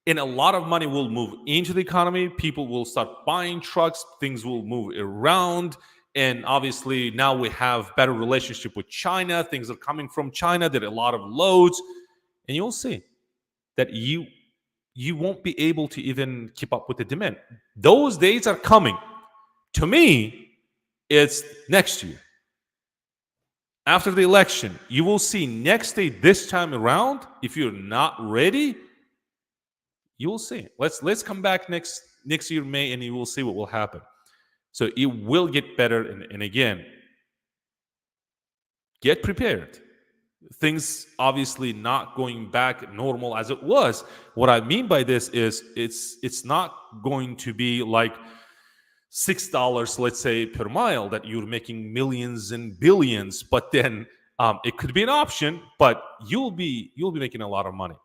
And a lot of money will move into the economy. People will start buying trucks. Things will move around. And obviously, now we have better relationship with China. Things are coming from China. There are a lot of loads. And you'll see that you won't be able to even keep up with the demand. Those days are coming. To me, it's next year. After the election, you will see next day, this time around, if you're not ready, you will see. Let's come back next year, May, and you will see what will happen. So it will get better. And again, get prepared. Things obviously not going back normal as it was. What I mean by this is it's not going to be like $6, let's say, per mile, that you're making millions and billions. But then it could be an option, but you'll be making a lot of money.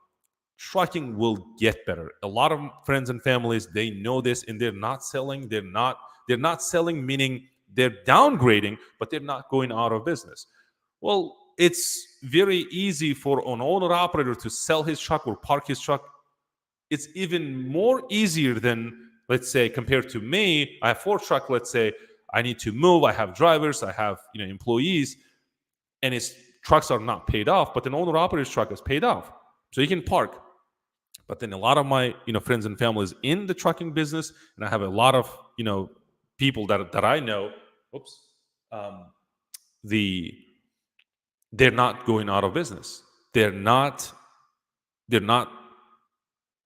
Trucking will get better. A lot of friends and families, they know this, and they're not selling. They're not selling, meaning they're downgrading, but they're not going out of business. Well, it's very easy for an owner operator to sell his truck or park his truck. It's even more easier than, let's say, compared to me. I have 4 trucks. Let's say I need to move. I have drivers. I have employees, and his trucks are not paid off. But an owner operator's truck is paid off, so he can park. But then a lot of my friends and families in the trucking business, and I have a lot of people that I know. Oops, they're not going out of business. They're not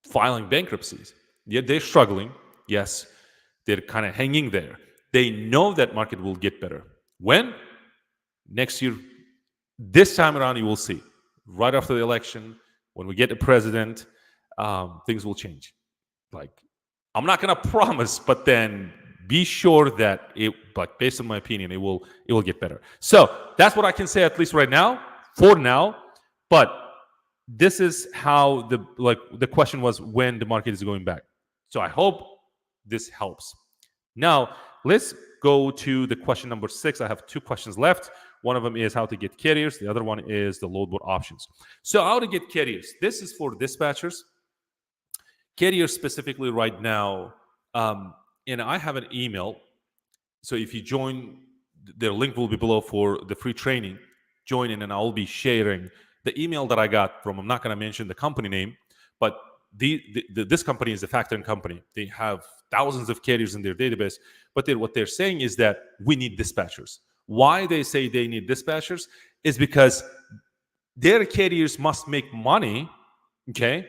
filing bankruptcies. Yeah, they're struggling. Yes, they're kind of hanging there. They know that market will get better. When? Next year. This time around, you will see. Right after the election, when we get a president, things will change. Like, I'm not going to promise, but then be sure that like, based on my opinion, it will get better. So that's what I can say, at least right now, for now. But this is how the question was, when the market is going back. So I hope this helps. Now let's go to the question number 6. I have 2 questions left. One of them is how to get carriers. The other one is the load board options. So how to get carriers. This is for dispatchers. Carriers specifically right now, and I have an email. So if you join, the link will be below for the free training. Join in, and I'll be sharing the email that I got from, I'm not going to mention the company name, but this company is a factoring company. They have thousands of carriers in their database, but what they're saying is that we need dispatchers. Why they say they need dispatchers is because their carriers must make money, okay?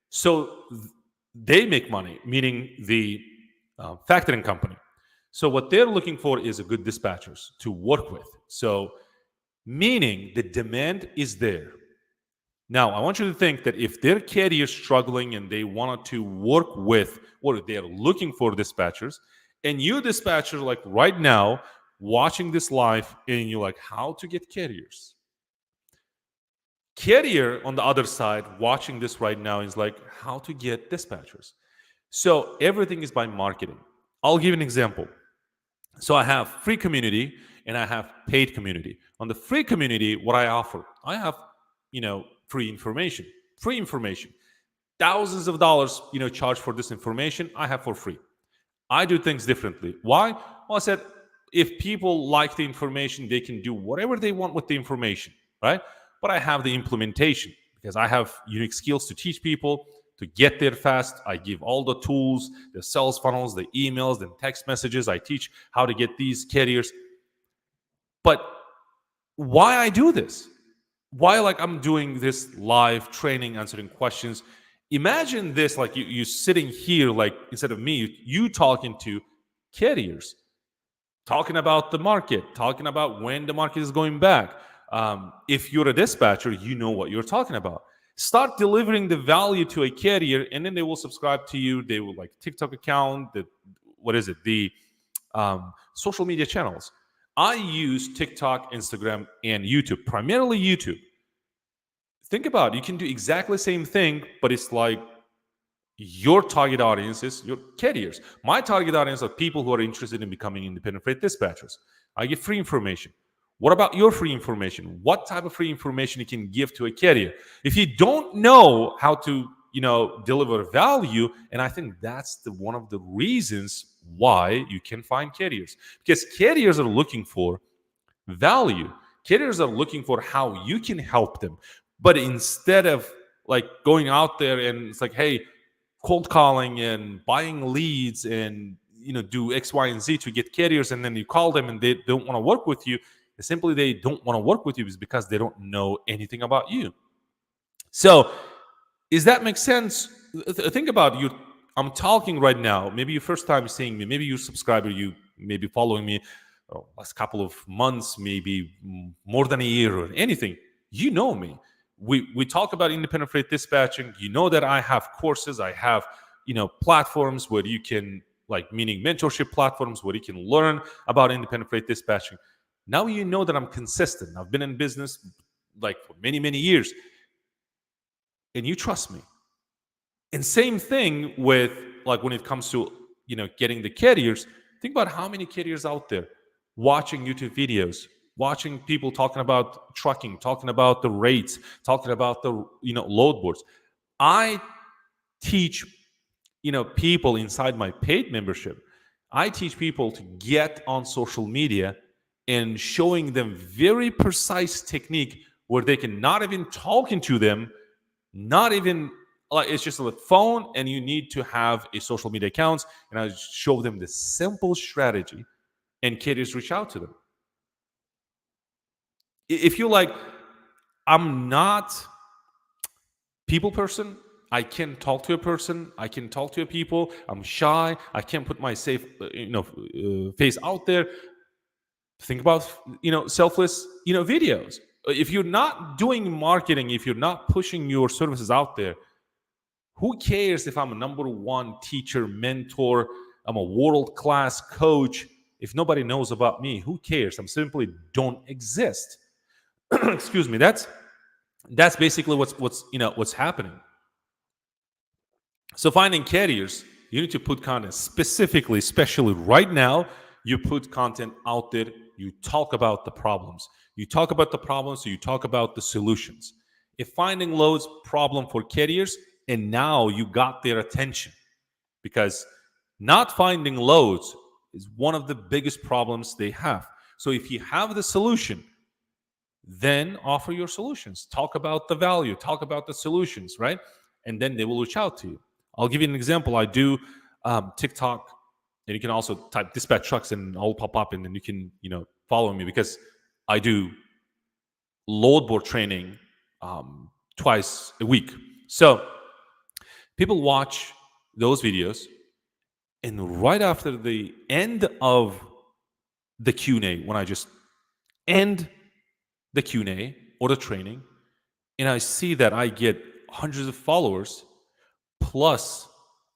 So they make money, meaning the factoring company. So what they're looking for is a good dispatchers to work with. So meaning the demand is there. Now, I want you to think that if their carrier is struggling and they wanted to work with, or they're looking for dispatchers, and you dispatcher, like right now, watching this live, and you're like, how to get carriers? Carrier on the other side, watching this right now, is like, how to get dispatchers? So everything is by marketing. I'll give an example. So I have free community and I have paid community. On the free community, what I offer, I have, free information. Thousands of dollars, charge for this information. I have for free. I do things differently. Why? Well, I said, if people like the information, they can do whatever they want with the information, right? But I have the implementation because I have unique skills to teach people to get there fast. I give all the tools, the sales funnels, the emails, the text messages. I teach how to get these carriers. But why I do this? Why, like, I'm doing this live training, answering questions? Imagine this, like you sitting here, like, instead of me, you talking to carriers, talking about the market, talking about when the market is going back. If you're a dispatcher, you know what you're talking about. Start delivering the value to a carrier, and then they will subscribe to you. They will, like, TikTok account, the social media channels. I use TikTok, Instagram, and YouTube, primarily YouTube. Think about it. You can do exactly the same thing, but it's like your target audience is your carriers. My target audience are people who are interested in becoming independent freight dispatchers. I give free information. What about your free information? What type of free information you can give to a carrier? If you don't know how to, deliver value, and I think that's one of the reasons why you can find carriers, because carriers are looking for value. Carriers are looking for how you can help them. But instead of like going out there and it's like, hey, cold calling and buying leads and do X, Y, and Z to get carriers, and then you call them and they don't want to work with you. Simply they don't want to work with you is because they don't know anything about you. So does that make sense? Think about you. I'm talking right now. Maybe your first time seeing me. Maybe you're a subscriber. You maybe following me last couple of months, maybe more than a year or anything. You know me. We talk about independent freight dispatching. You know that I have courses. I have platforms where you can meaning mentorship platforms where you can learn about independent freight dispatching. Now you know that I'm consistent. I've been in business for many years, and you trust me. And same thing with when it comes to getting the carriers. Think about how many carriers out there watching YouTube videos, watching people talking about trucking, talking about the rates, talking about the load boards. I teach people inside my paid membership. I teach people to get on social media and showing them very precise technique where they can not even talking to them, not even it's just a phone, and you need to have a social media accounts, and I show them the simple strategy, and carriers reach out to them. If you're like, I'm not people person, I can't talk to a person, I can talk to a people, I'm shy, I can't put my safe face out there. Think about selfless videos. If you're not doing marketing, if you're not pushing your services out there, who cares if I'm a number one teacher, mentor, I'm a world-class coach? If nobody knows about me, who cares? I'm simply don't exist. Excuse me. That's basically what's happening. So finding carriers, you need to put content specifically, especially right now. You put content out there. You talk about the problems. You talk about the problems. So you talk about the solutions. If finding loads problem for carriers, and now you got their attention, because not finding loads is one of the biggest problems they have. So if you have the solution, then offer your solutions. Talk about the value. Talk about the solutions, right? And then they will reach out to you. I'll give you an example. I do TikTok, and you can also type dispatch trucks, and I'll pop up, and then you can follow me, because I do load board training twice a week. So people watch those videos, and right after the end of the Q&A, when I just end the Q&A or the training, and I see that I get hundreds of followers, plus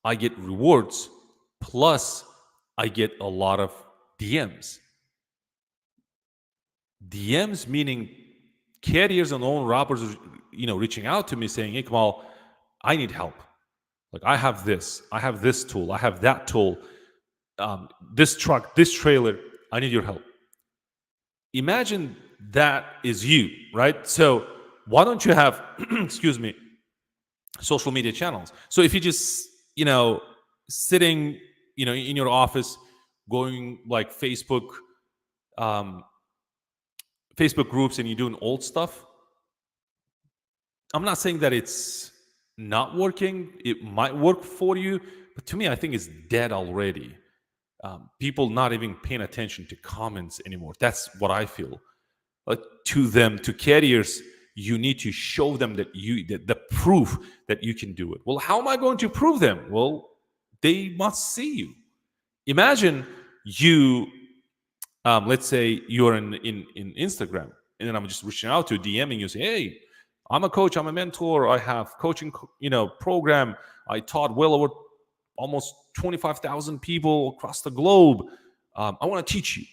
I get rewards, plus I get a lot of DMs. DMs meaning carriers and owner operators, reaching out to me saying, "Hey, Kamal, I need help. I have this tool, I have that tool, this truck, this trailer, I need your help." Imagine that is you, right? So why don't you have, excuse me, social media channels? So if you just, sitting, in your office, going um, Facebook groups, and you're doing old stuff, I'm not saying that it's not working. It might work for you, but to me, I think it's dead already. People not even paying attention to comments anymore. That's what I feel. To carriers, you need to show them that the proof that you can do it. Well, how am I going to prove them? Well, they must see you. Imagine you, let's say you're in Instagram, and then I'm just reaching out to DMing you, say, "Hey, I'm a coach, I'm a mentor, I have coaching, program. I taught well over almost 25,000 people across the globe. I want to teach you."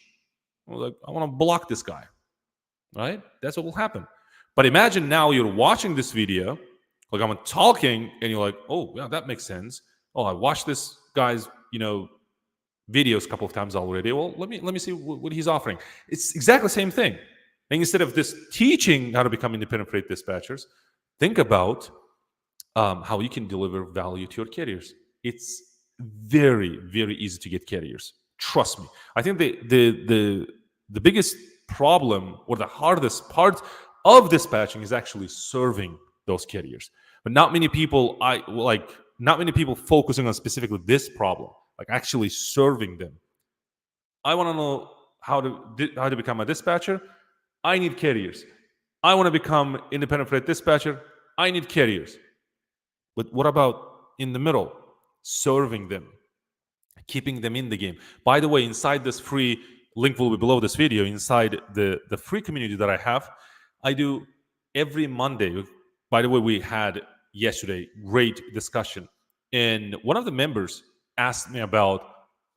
Like, I want to block this guy, right? That's what will happen. But imagine now you're watching this video, like I'm talking, and you're like, oh, yeah, that makes sense. Oh, I watched this guy's, videos a couple of times already. Well, let me see what he's offering. It's exactly the same thing. And instead of this teaching how to become independent freight dispatchers, think about how you can deliver value to your carriers. It's very, very easy to get carriers. Trust me. I think the biggest problem or the hardest part of dispatching is actually serving those carriers. But not many people not many people focusing on specifically this problem, like actually serving them. I want to know how to become a dispatcher. I need carriers. I want to become independent freight dispatcher. I need carriers. But what about in the middle? Serving them, keeping them in the game. By the way, inside this free link will be below this video, inside the free community that I have, I do every Monday. By the way, we had yesterday great discussion, and one of the members asked me about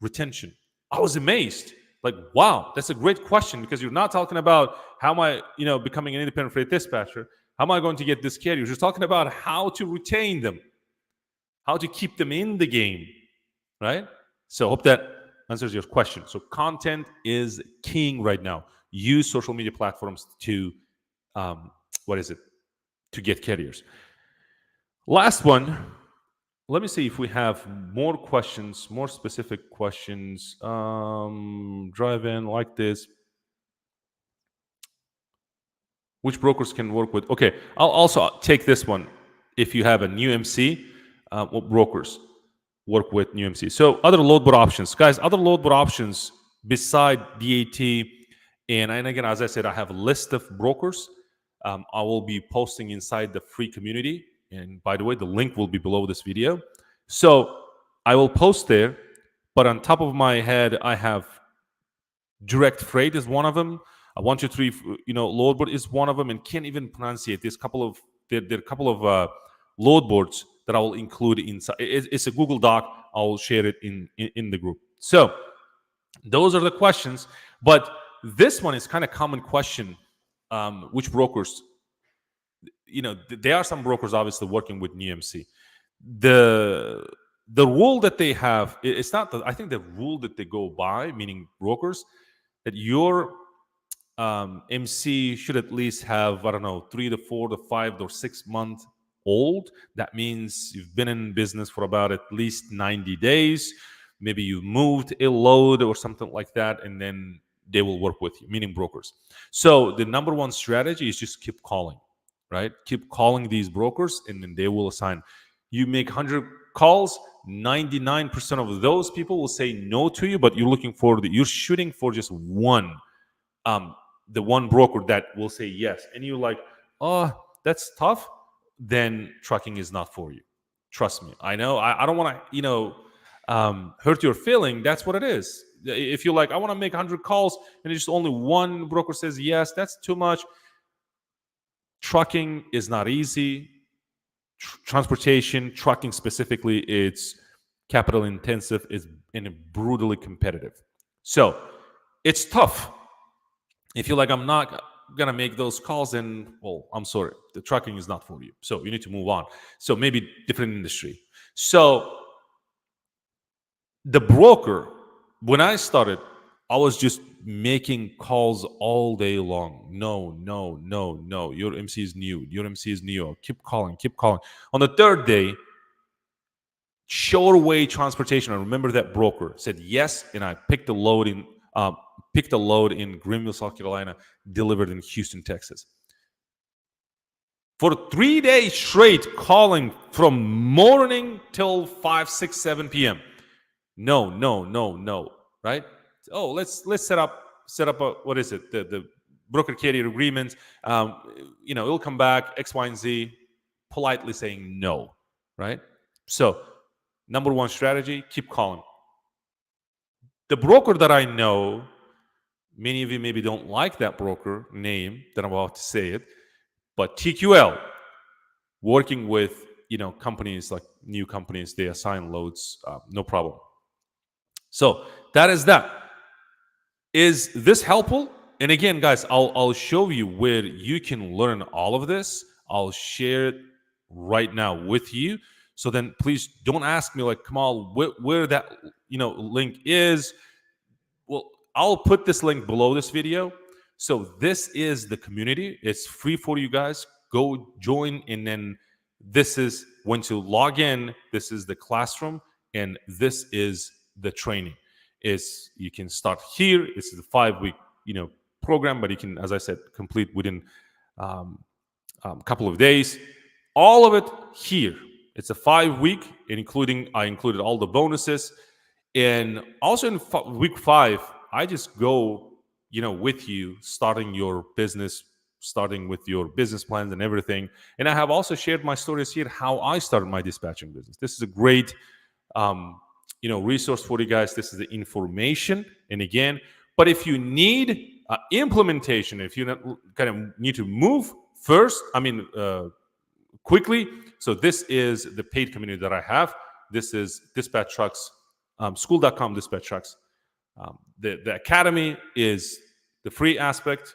retention. I was amazed. Like, wow, that's a great question, because you're not talking about how am I, becoming an independent freight dispatcher. How am I going to get this carrier? You're talking about how to retain them, how to keep them in the game, right? So hope that answers your question. So content is king right now. Use social media platforms to what is it? To get carriers. Last one. Let me see if we have more questions, more specific questions. Drive in like this. Which brokers can work with? Okay, I'll also take this one. If you have a new MC, what brokers work with new MC? So other load board options, guys. Other load board options beside DAT, and again, as I said, I have a list of brokers. I will be posting inside the free community, and by the way, the link will be below this video. So I will post there, but on top of my head, I have direct freight is one of them. 123, load board is one of them, and can't even pronounce it. There's a couple of load boards that I will include inside. It's a Google Doc. I'll share it in the group. So those are the questions. But this one is kind of common question. Which brokers? There are some brokers obviously working with new MC. The rule that they have, it's not. I think the rule that they go by, meaning brokers, that your MC should at least have, I don't know, 3 to 4 to 5 or 6 months old. That means you've been in business for about at least 90 days. Maybe you moved a load or something like that, and then they will work with you, meaning brokers. So the number one strategy is just keep calling, right? Keep calling these brokers, and then they will assign. You make 100 calls, 99% of those people will say no to you, but you're shooting for just one, the one broker that will say yes. And you're like, oh, that's tough. Then trucking is not for you. Trust me. I know. I don't want to, hurt your feeling. That's what it is. If you're like, I want to make 100 calls and just only one broker says yes, that's too much. Trucking is not easy. Transportation, trucking specifically, it's capital intensive, is brutally competitive. So it's tough. If you're like, I'm not gonna make those calls, then, well, I'm sorry, the trucking is not for you. So you need to move on. So maybe different industry. So the broker, when I started, I was just making calls all day long. No, no, no, no. Your MC is new. Your MC is new. Keep calling, keep calling. On the third day, Shoreway Transportation, I remember that broker said yes, and I picked a load in Greenville, South Carolina, delivered in Houston, Texas. For 3 days straight, calling from morning till 5, 6, 7 p.m. No, no, no, no. Right? Oh, let's set up a, what is it? The broker carrier agreement. It'll come back X, Y, and Z, politely saying no. Right? So number one strategy, keep calling. The broker that I know, many of you maybe don't like that broker name that I'm about to say it, but TQL, working with companies, like new companies, they assign loads, no problem. So that is that. Is this helpful? And again, guys, I'll show you where you can learn all of this. I'll share it right now with you. So then please don't ask me like, Kamal, where that link is. Well, I'll put this link below this video. So this is the community. It's free for you guys. Go join, and then this is when to log in. This is the classroom, and this is the training. Is you can start here. It's the 5-week program, but you can, as I said, complete within couple of days. All of it here. It's a 5-week, including I included all the bonuses. And also in week 5, I just go, with you, starting your business, starting with your business plans and everything. And I have also shared my stories here, how I started my dispatching business. This is a great, resource for you guys. This is the information. And again, but if you need implementation, if you kind of need to move first, quickly. So this is the paid community that I have. This is Dispatch Trucks. School.com dispatch trucks. The academy is the free aspect,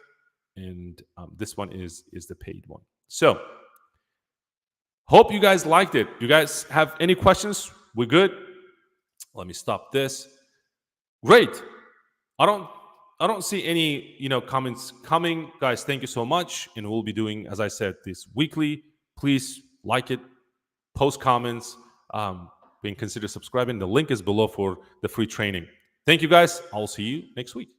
and this one is the paid one. So hope you guys liked it. You guys have any questions? We're good. Let me stop this. Great. I don't see any comments coming, guys. Thank you so much, and we'll be doing, as I said, this weekly. Please like it, post comments. Consider subscribing. The link is below for the free training. Thank you, guys. I'll see you next week.